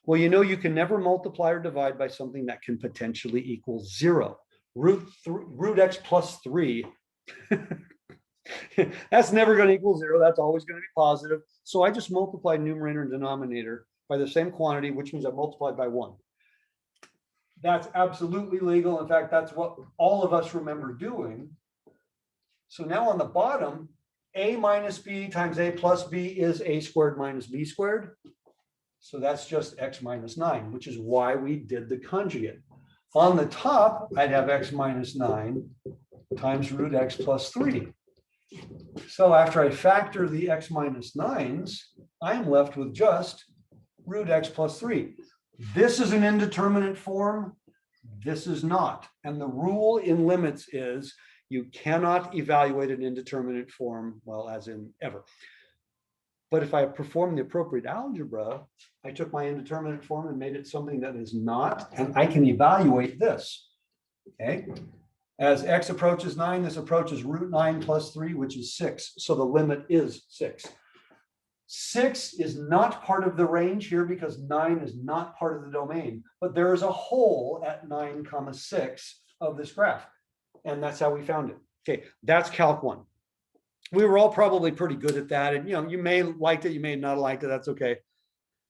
Well, you can never multiply or divide by something that can potentially equal 0. Root x plus 3, that's never going to equal 0. That's always going to be positive. So I just multiply numerator and denominator by the same quantity, which means I multiplied by 1. That's absolutely legal. In fact, that's what all of us remember doing. So now on the bottom, a minus b times a plus b is a squared minus b squared. So that's just x minus 9, which is why we did the conjugate. On the top, I'd have x minus 9 times root x plus 3. So after I factor the x minus 9s, I'm left with just root x plus 3. This is an indeterminate form. This is not. And the rule in limits is you cannot evaluate an indeterminate form, well, as in ever. But if I perform the appropriate algebra, I took my indeterminate form and made it something that is not, and I can evaluate this. Okay. As x approaches 9, this approaches root 9 plus 3, which is 6. So the limit is 6. 6 is not part of the range here because 9 is not part of the domain, but there is a hole at 9, 6 of this graph. And that's how we found it. Okay, that's Calc 1. We were all probably pretty good at that. And you may have liked it, you may not have liked it, that's okay.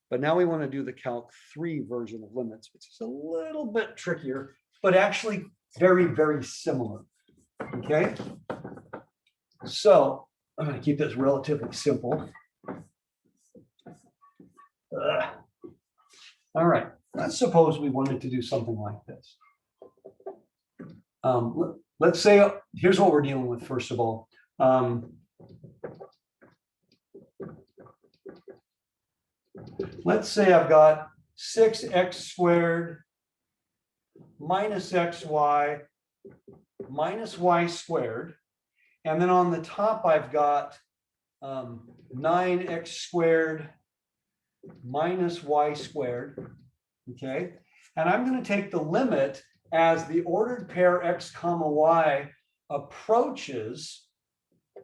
But now we want to do the Calc 3 version of limits, which is a little bit trickier, but actually very, very similar. Okay. So I'm going to keep this relatively simple. All right, let's suppose we wanted to do something like this. Let's say, here's what we're dealing with, first of all. Let's say I've got 6x squared minus xy minus y squared. And then on the top, I've got 9x squared minus y squared, okay? And I'm going to take the limit as the ordered pair x comma y approaches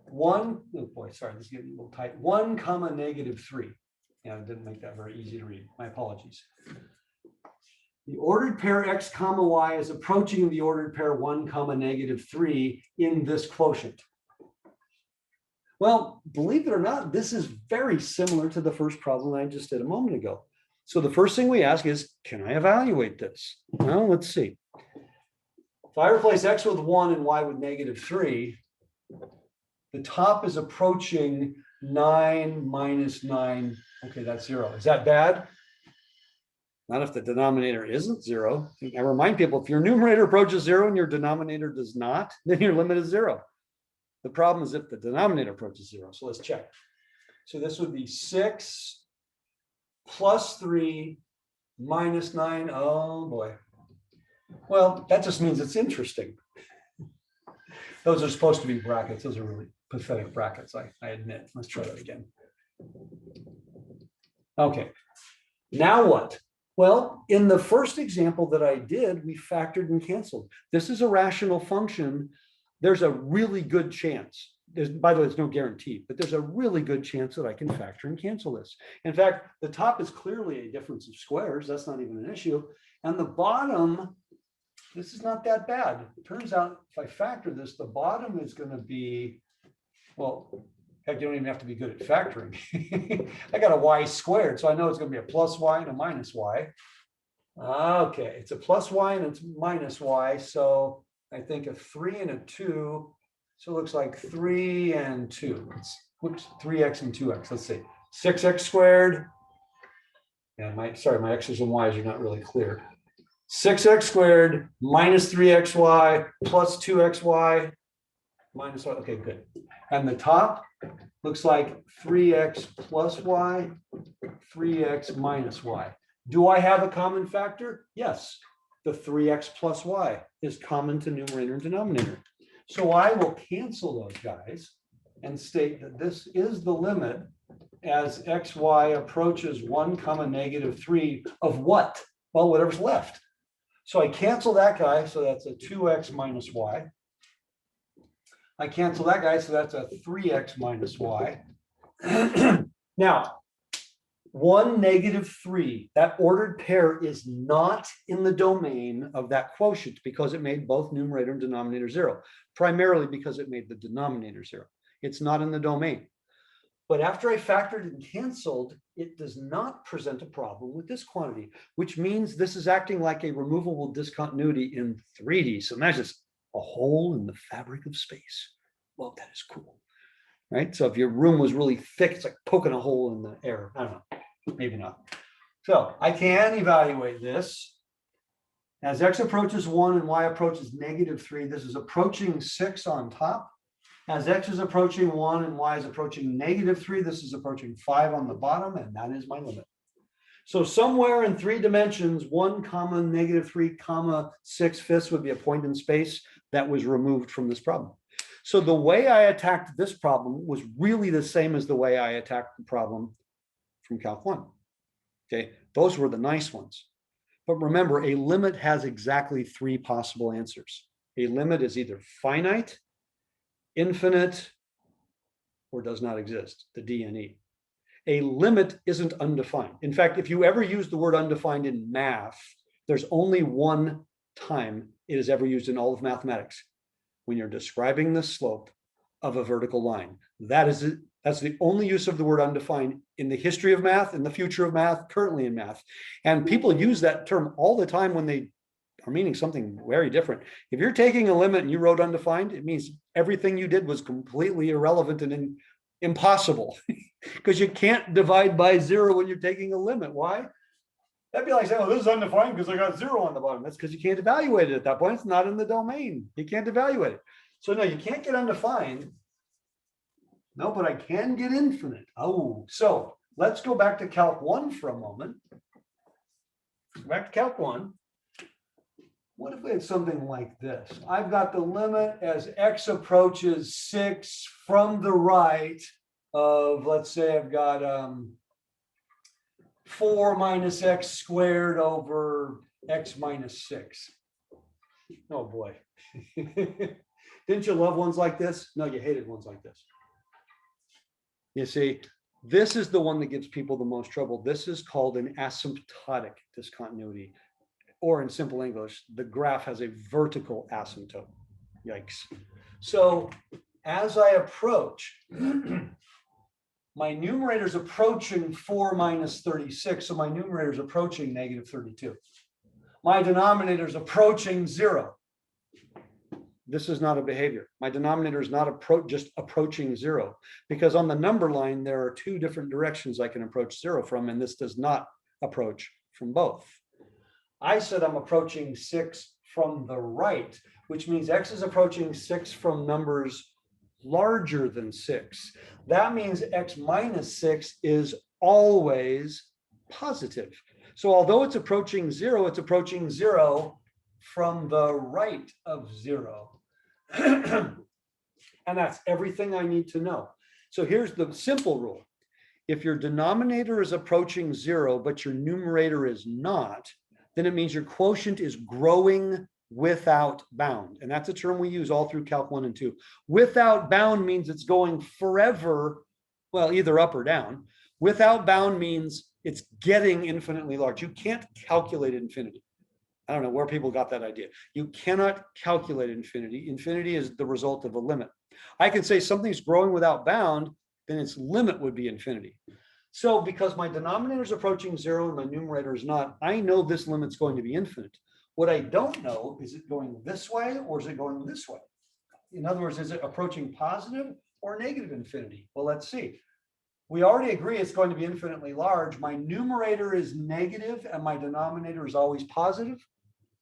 1, oh boy, sorry, this is getting a little tight, 1 comma negative 3. Yeah, I didn't make that very easy to read. My apologies. The ordered pair x comma y is approaching the ordered pair 1 comma negative 3 in this quotient. Well, believe it or not, this is very similar to the first problem I just did a moment ago. So the first thing we ask is, can I evaluate this? Well, let's see. If I replace x with 1 and y with negative 3, the top is approaching 9 minus 9. Okay, that's 0. Is that bad? Not if the denominator isn't 0. I remind people, if your numerator approaches 0 and your denominator does not, then your limit is 0. The problem is if the denominator approaches 0. So let's check. So this would be 6 plus 3 minus 9. Oh boy. Well, that just means it's interesting. Those are supposed to be brackets. Those are really pathetic brackets, I admit. Let's try that again. Okay. Now what? Well, in the first example that I did, we factored and canceled. This is a rational function. There's a really good chance. By the way, there's no guarantee, but there's a really good chance that I can factor and cancel this. In fact, the top is clearly a difference of squares. That's not even an issue. And the bottom, this is not that bad. It turns out if I factor this, the bottom is going to be, well, heck, you don't even have to be good at factoring. I got a y squared, so I know it's going to be a plus y and a minus y. Okay, it's a plus y and it's minus y. So I think a 3 and a 2. So it looks like 3 and 2. Whoops, 3x and 2x. Let's see. 6x squared. Yeah, my x's and y's are not really clear. 6x squared minus 3xy plus 2xy minus y. Okay, good. And the top looks like 3x plus y, 3x minus y. Do I have a common factor? Yes. The 3x plus y is common to numerator and denominator. So I will cancel those guys and state that this is the limit as xy approaches 1 comma negative 3 of what? Well, whatever's left. So I cancel that guy, so that's a 2x minus y. I cancel that guy, so that's a 3x minus y. Now, 1, negative 3, that ordered pair is not in the domain of that quotient because it made both numerator and denominator 0, primarily because it made the denominator 0. It's not in the domain. But after I factored and canceled, it does not present a problem with this quantity, which means this is acting like a removable discontinuity in 3D. So imagine this, a hole in the fabric of space. Well, that is cool, right? So if your room was really thick, it's like poking a hole in the air. I don't know, maybe not. So I can evaluate this. As x approaches 1 and y approaches -3, this is approaching 6 on top. As x is approaching 1 and y is approaching -3, this is approaching 5 on the bottom, and that is my limit. So somewhere in 3 dimensions, 1, -3, 6/5 would be a point in space that was removed from this problem. So the way I attacked this problem was really the same as the way I attacked the problem from Calc 1. Okay, those were the nice ones. But remember, a limit has exactly 3 possible answers. A limit is either finite, infinite, or does not exist, the DNE. A limit isn't undefined. In fact, if you ever use the word undefined in math, there's only one time it is ever used in all of mathematics, when you're describing the slope of a vertical line. That's the only use of the word undefined in the history of math, in the future of math, currently in math. And people use that term all the time when they are meaning something very different. If you're taking a limit and you wrote undefined, it means everything you did was completely irrelevant and impossible, because you can't divide by 0 when you're taking a limit. Why? That'd be like saying, well, this is undefined because I got 0 on the bottom. That's because you can't evaluate it at that point. It's not in the domain. You can't evaluate it. So no, you can't get undefined. No, but I can get infinite. Oh, so let's go back to Calc 1 for a moment. Back to Calc 1. What if we had something like this? I've got the limit as x approaches 6 from the right of, let's say I've got 4 minus x squared over x minus 6. Oh boy. Didn't you love ones like this? No, you hated ones like this. You see, this is the one that gives people the most trouble. This is called an asymptotic discontinuity, or in simple English, the graph has a vertical asymptote. Yikes. So as I approach, my numerator is approaching 4 minus 36, so my numerator is approaching -32. My denominator is approaching 0. This is not a behavior. My denominator is not just approaching 0, because on the number line, there are 2 different directions I can approach 0 from, and this does not approach from both. I said I'm approaching 6 from the right, which means x is approaching 6 from numbers larger than 6. That means x minus 6 is always positive. So although it's approaching 0, it's approaching 0 from the right of 0. And that's everything I need to know. So here's the simple rule. If your denominator is approaching 0, but your numerator is not, then it means your quotient is growing without bound. And that's a term we use all through Calc 1 and 2. Without bound means it's going forever, well, either up or down. Without bound means it's getting infinitely large. You can't calculate infinity. I don't know where people got that idea. You cannot calculate infinity. Infinity is the result of a limit. I can say something's growing without bound, then its limit would be infinity. So because my denominator is approaching 0 and my numerator is not, I know this limit's going to be infinite. What I don't know, is it going this way or is it going this way? In other words, is it approaching positive or negative infinity? Well, let's see. We already agree it's going to be infinitely large. My numerator is negative and my denominator is always positive.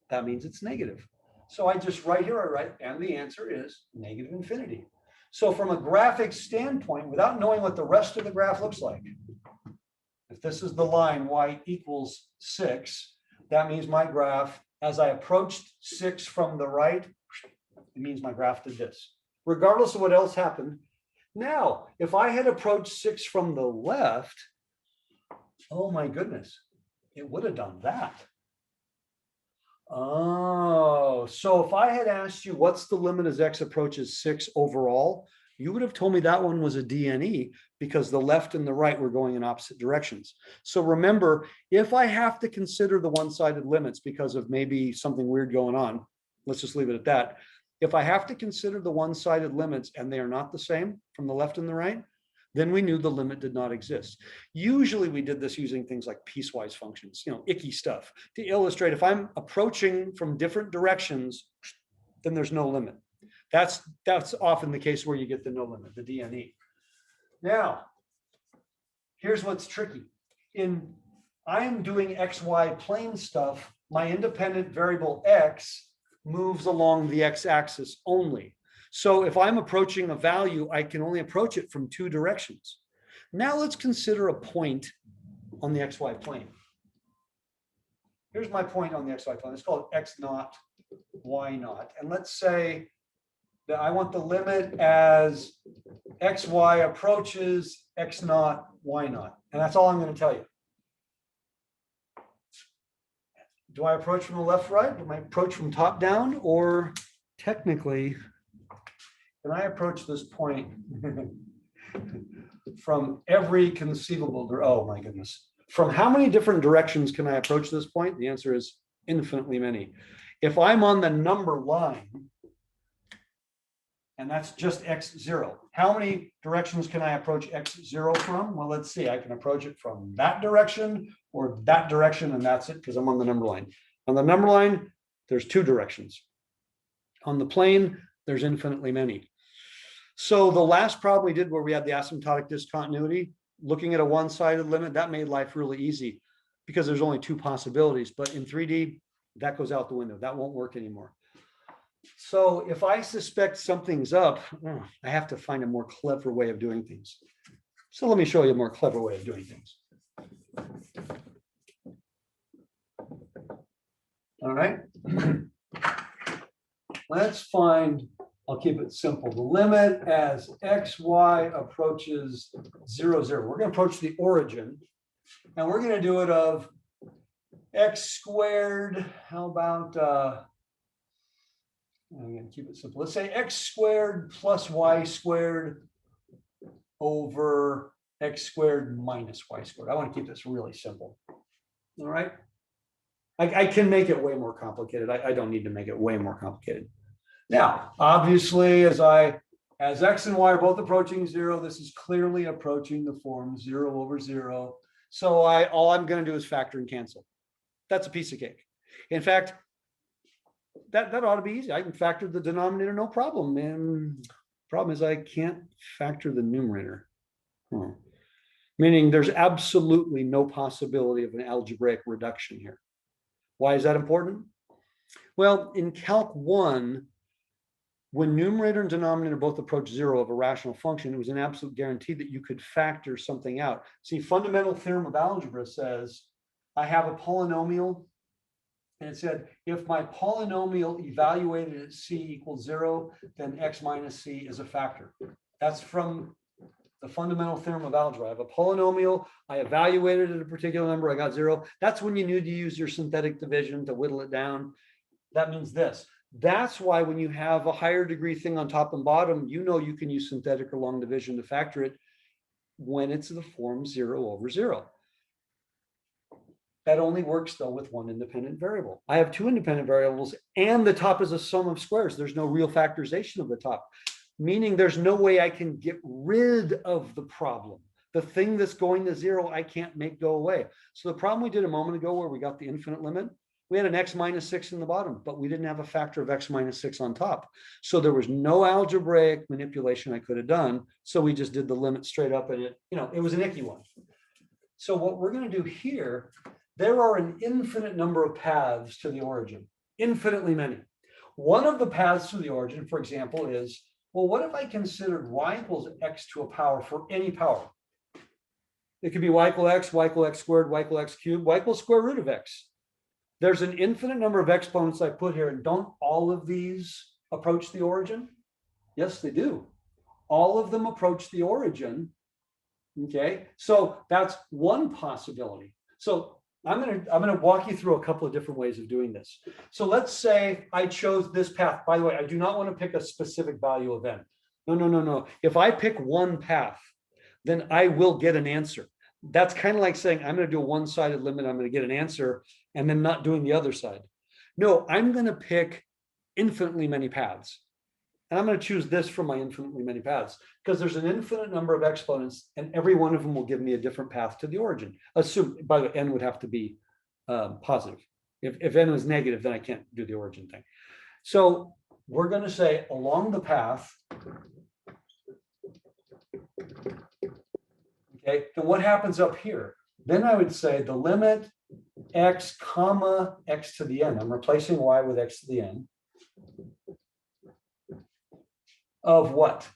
That means it's negative. So I just write here, I write, and the answer is negative infinity. So from a graphic standpoint, without knowing what the rest of the graph looks like, if this is the line y equals 6, that means my graph, as I approached 6 from the right, it means my graph did this, regardless of what else happened. Now, if I had approached 6 from the left, oh my goodness, it would have done that. Oh, so if I had asked you what's the limit as x approaches 6 overall, you would have told me that one was a DNE because the left and the right were going in opposite directions. So remember, if I have to consider the one-sided limits because of maybe something weird going on, let's just leave it at that. If I have to consider the one-sided limits and they are not the same from the left and the right, then we knew the limit did not exist. Usually we did this using things like piecewise functions, icky stuff to illustrate if I'm approaching from different directions, then there's no limit. That's often the case where you get the no limit, the DNE. Now, here's what's tricky. I'm doing XY plane stuff. My independent variable X moves along the X-axis only. So if I'm approaching a value, I can only approach it from two directions. Now let's consider a point on the XY plane. Here's my point on the XY plane. It's called X naught, Y naught. And let's say that I want the limit as XY approaches X naught, Y naught. And that's all I'm going to tell you. Do I approach from the left, right? Do I approach from top down? Or technically, can I approach this point from every conceivable, oh my goodness. From how many different directions can I approach this point? The answer is infinitely many. If I'm on the number line, and that's just X0, how many directions can I approach X0 from? Well, let's see, I can approach it from that direction or that direction, and that's it because I'm on the number line. On the number line, there's two directions. On the plane, there's infinitely many. So the last problem we did where we had the asymptotic discontinuity, looking at a one-sided limit, that made life really easy because there's only two possibilities. But in 3D, that goes out the window. That won't work anymore. So if I suspect something's up, I have to find a more clever way of doing things. So let me show you a more clever way of doing things. All right. Let's find, I'll keep it simple, the limit as xy approaches 0, 0. We're going to approach the origin, and we're going to do it of x squared. How about, I'm going to keep it simple. Let's say x squared plus y squared over x squared minus y squared. I want to keep this really simple. All right. I can make it way more complicated. I don't need to make it way more complicated. Now, obviously, as x and y are both approaching 0, this is clearly approaching the form 0 over 0. So all I'm going to do is factor and cancel. That's a piece of cake. In fact, that ought to be easy. I can factor the denominator, no problem. And the problem is I can't factor the numerator. Meaning there's absolutely no possibility of an algebraic reduction here. Why is that important? Well, in Calc 1, when numerator and denominator both approach 0 of a rational function, it was an absolute guarantee that you could factor something out. See, fundamental theorem of algebra says I have a polynomial, and it said if my polynomial evaluated at c equals 0, then x minus c is a factor. That's from the fundamental theorem of algebra. I have a polynomial, I evaluated at a particular number, I got 0. That's when you need to use your synthetic division to whittle it down. That means this. That's why when you have a higher degree thing on top and bottom, you know you can use synthetic or long division to factor it when it's the form 0 over 0. That only works though with one independent variable. I have two independent variables and the top is a sum of squares. There's no real factorization of the top, meaning there's no way I can get rid of the problem. The thing that's going to 0, I can't make go away. So the problem we did a moment ago where we got the infinite limit, we had an x minus 6 in the bottom, but we didn't have a factor of x minus 6 on top. So there was no algebraic manipulation I could have done. So we just did the limit straight up and it was an icky one. So what we're going to do here, there are an infinite number of paths to the origin, infinitely many. One of the paths to the origin, for example, is, well, what if I considered y equals x to a power for any power? It could be y equal x squared, y equal x cubed, y equals square root of x. There's an infinite number of exponents I put here, and don't all of these approach the origin? Yes, they do. All of them approach the origin. Okay, so that's one possibility. So I'm gonna walk you through a couple of different ways of doing this. So let's say I chose this path. By the way, I do not want to pick a specific value of n. No. If I pick one path, then I will get an answer. That's kind of like saying I'm going to do a one-sided limit, I'm going to get an answer, and then not doing the other side. No, I'm going to pick infinitely many paths. And I'm going to choose this from my infinitely many paths because there's an infinite number of exponents and every one of them will give me a different path to the origin. Assume, by the way, n would have to be positive. If n was negative, then I can't do the origin thing. So we're going to say along the path. Okay, and what happens up here? Then I would say the limit x comma x to the n. I'm replacing y with x to the n. Of what?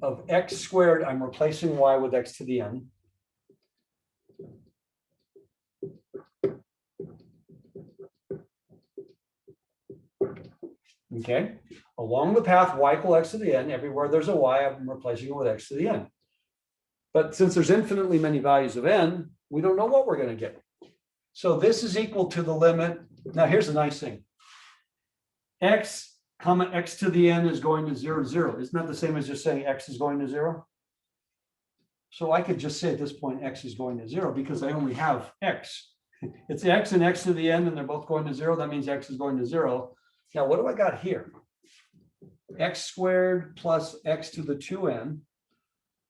Of x squared, I'm replacing y with x to the n. Okay, along the path y equal x to the n, everywhere there's a y, I'm replacing it with x to the n. But since there's infinitely many values of n, we don't know what we're going to get. So this is equal to the limit. Now here's the nice thing. X comma x to the n is going to 0, 0. Isn't that the same as just saying x is going to 0? So I could just say at this point x is going to 0 because I only have x. It's x and x to the n and they're both going to 0. That means x is going to 0. Now what do I got here? X squared plus x to the 2n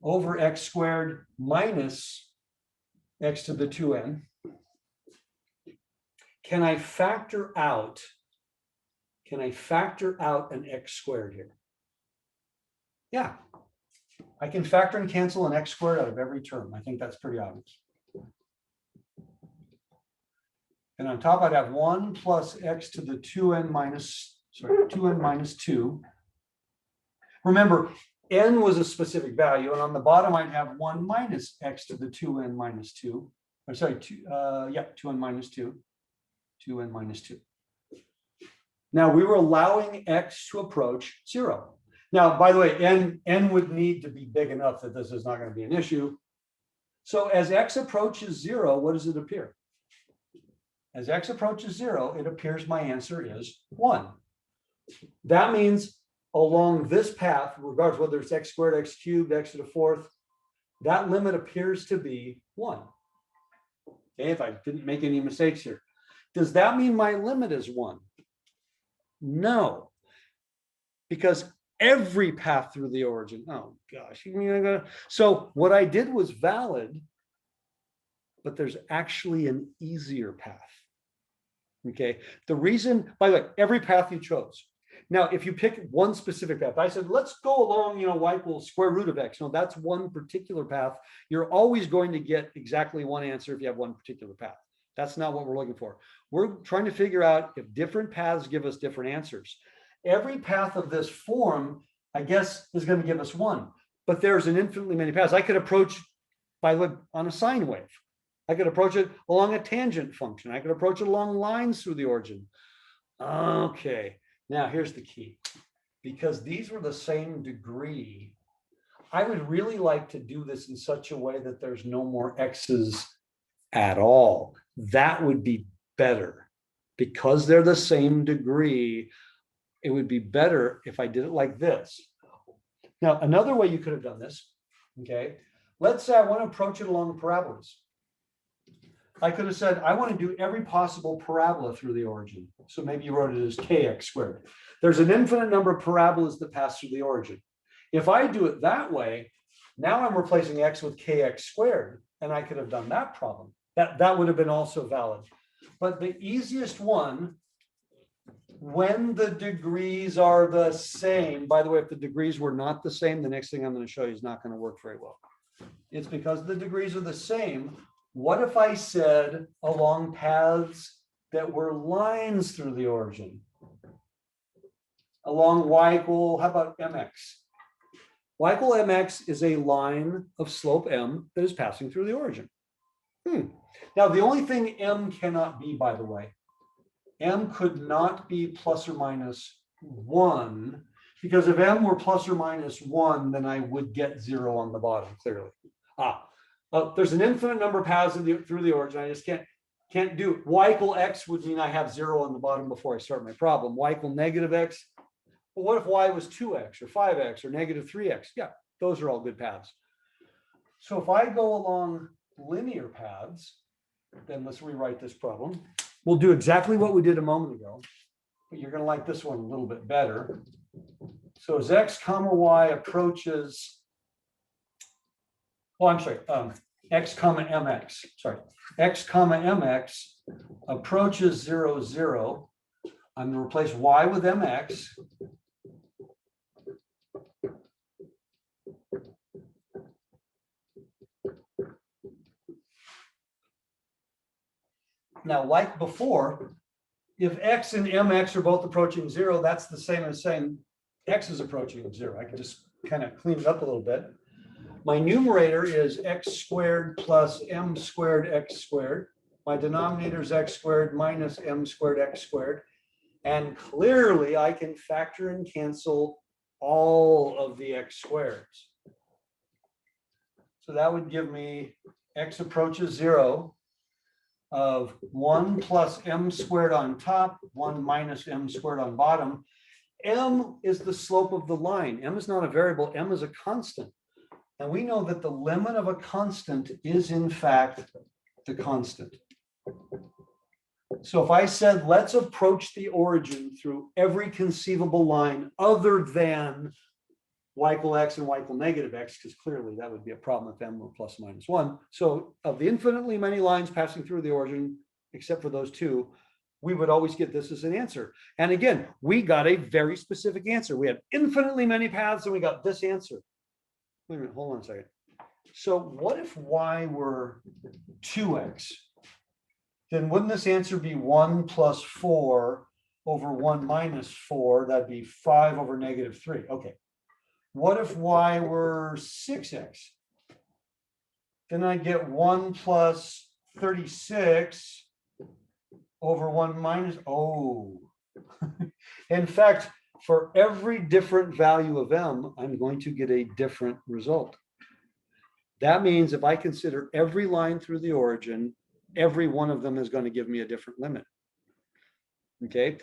over x squared minus x to the 2n. Can I factor out an x squared here? Yeah, I can factor and cancel an x squared out of every term. I think that's pretty obvious. And on top, I'd have 1 plus x to the 2n minus 2. Remember, n was a specific value, and on the bottom, I'd have 1 minus x to the 2n minus 2. I'm sorry, 2n minus 2. 2n minus 2. Now, we were allowing x to approach 0. Now, by the way, n would need to be big enough that this is not going to be an issue. So as x approaches 0, what does it appear? As x approaches 0, it appears my answer is 1. That means along this path, regardless whether it's x squared, x cubed, x to the 4th, that limit appears to be 1. Okay, if I didn't make any mistakes here. Does that mean my limit is 1? No, because every path through the origin, oh gosh, so what I did was valid, but there's actually an easier path. Okay, the reason, by the way, every path you chose. Now, if you pick one specific path, I said, let's go along, y equals square root of x. No, that's one particular path. You're always going to get exactly one answer if you have one particular path. That's not what we're looking for. We're trying to figure out if different paths give us different answers. Every path of this form, I guess, is going to give us 1. But there's an infinitely many paths. I could approach on a sine wave. I could approach it along a tangent function. I could approach it along lines through the origin. Okay, now here's the key. Because these were the same degree, I would really like to do this in such a way that there's no more x's at all. That would be better. Because they're the same degree, it would be better if I did it like this. Now, another way you could have done this, okay, let's say I want to approach it along parabolas. I could have said, I want to do every possible parabola through the origin. So maybe you wrote it as kx squared. There's an infinite number of parabolas that pass through the origin. If I do it that way, now I'm replacing x with kx squared, and I could have done that problem. That would have been also valid. But the easiest one, when the degrees are the same, by the way, if the degrees were not the same, the next thing I'm going to show you is not going to work very well. It's because the degrees are the same. What if I said along paths that were lines through the origin? Along y equal, how about mx? Y equal mx is a line of slope m that is passing through the origin. Now, the only thing m cannot be, by the way, m could not be plus or minus 1, because if m were plus or minus 1, then I would get 0 on the bottom, clearly. There's an infinite number of paths through the origin. I just can't do it. Y equal x would mean I have 0 on the bottom before I start my problem. Y equal negative x. Well, what if y was 2x or 5x or negative 3x? Yeah, those are all good paths. So if I go along linear paths, then let's rewrite this problem. We'll do exactly what we did a moment ago. but you're going to like this one a little bit better. So as x comma y approaches, oh, I'm sorry, x comma mx, sorry, x comma mx approaches 0, 0. I'm going to replace y with mx. Now, like before, if x and mx are both approaching 0, that's the same as saying x is approaching 0. I can just kind of clean it up a little bit. My numerator is x squared plus m squared x squared. My denominator is x squared minus m squared x squared. And clearly, I can factor and cancel all of the x squareds. So that would give me x approaches 0 of 1 plus m squared on top, 1 minus m squared on bottom. M is the slope of the line. M is not a variable, M is a constant. And we know that the limit of a constant is in fact the constant. So if I said, let's approach the origin through every conceivable line other than y equal x and y equal negative x, because clearly that would be a problem if m were plus or minus 1. So of the infinitely many lines passing through the origin, except for those two, we would always get this as an answer. And again, we got a very specific answer. We had infinitely many paths and we got this answer. Wait a minute, hold on a second. So what if y were 2x? Then wouldn't this answer be 1 plus 4 over 1 minus 4? That'd be 5 over negative 3. Okay. What if y were 6x? Then I get 1 plus 36 over 1 minus, oh. In fact, for every different value of m, I'm going to get a different result. That means if I consider every line through the origin, every one of them is going to give me a different limit. Okay.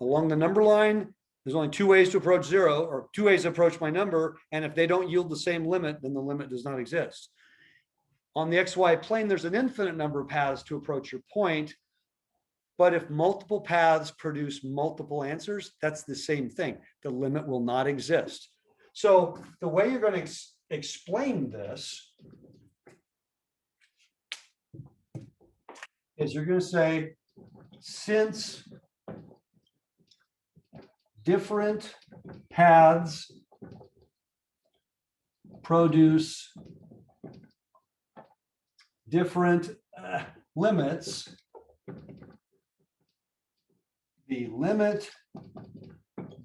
Along the number line, there's only 2 ways to approach 0, or 2 ways to approach my number. And if they don't yield the same limit, then the limit does not exist. On the XY plane, there's an infinite number of paths to approach your point. But if multiple paths produce multiple answers, that's the same thing. The limit will not exist. So the way you're going to explain this is you're going to say, since different paths produce different limits, the limit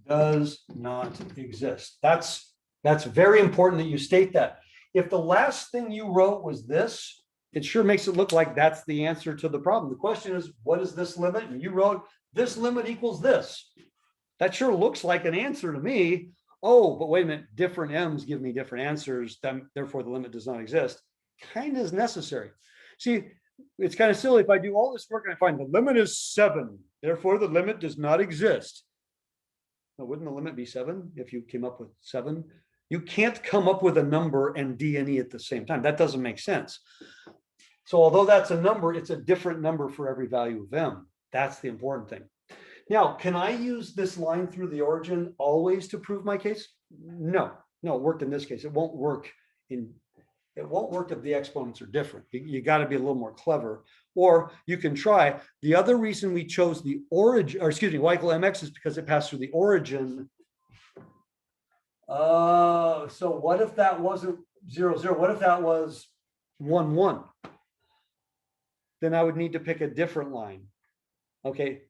does not exist. That's very important that you state that. If the last thing you wrote was this, it sure makes it look like that's the answer to the problem. The question is, what is this limit? And you wrote, this limit equals this. That sure looks like an answer to me. Oh, but wait a minute, different m's give me different answers, therefore the limit does not exist. Kind of is necessary. See, it's kind of silly if I do all this work and I find the limit is 7, therefore the limit does not exist. Now, wouldn't the limit be 7 if you came up with 7? You can't come up with a number and D and E at the same time. That doesn't make sense. So although that's a number, it's a different number for every value of m. That's the important thing. Now, can I use this line through the origin always to prove my case? No, it worked in this case. It won't work if the exponents are different. You got to be a little more clever. Or you can try. The other reason we chose the origin, or excuse me, y equal mx is because it passed through the origin. So what if that wasn't 0, 0? What if that was 1, 1? Then I would need to pick a different line. Okay,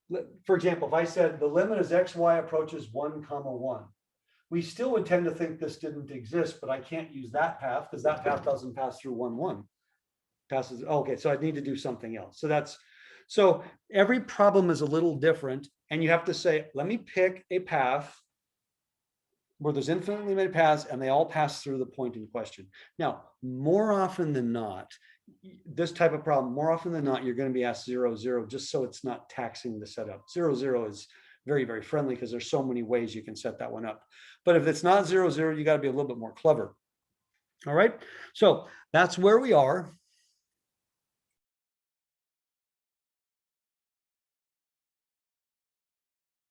for example, if I said the limit as xy approaches 1, 1, we still would tend to think this didn't exist, but I can't use that path because that path doesn't pass through 1, 1. Passes. Okay, so I need to do something else. So every problem is a little different, and you have to say, let me pick a path where there's infinitely many paths and they all pass through the point in question. Now, more often than not, this type of problem, more often than not, you're going to be asked 0, 0, just so it's not taxing the setup. 0, 0 is very, very friendly because there's so many ways you can set that one up. But if it's not 0, 0, you got to be a little bit more clever. All right, so that's where we are.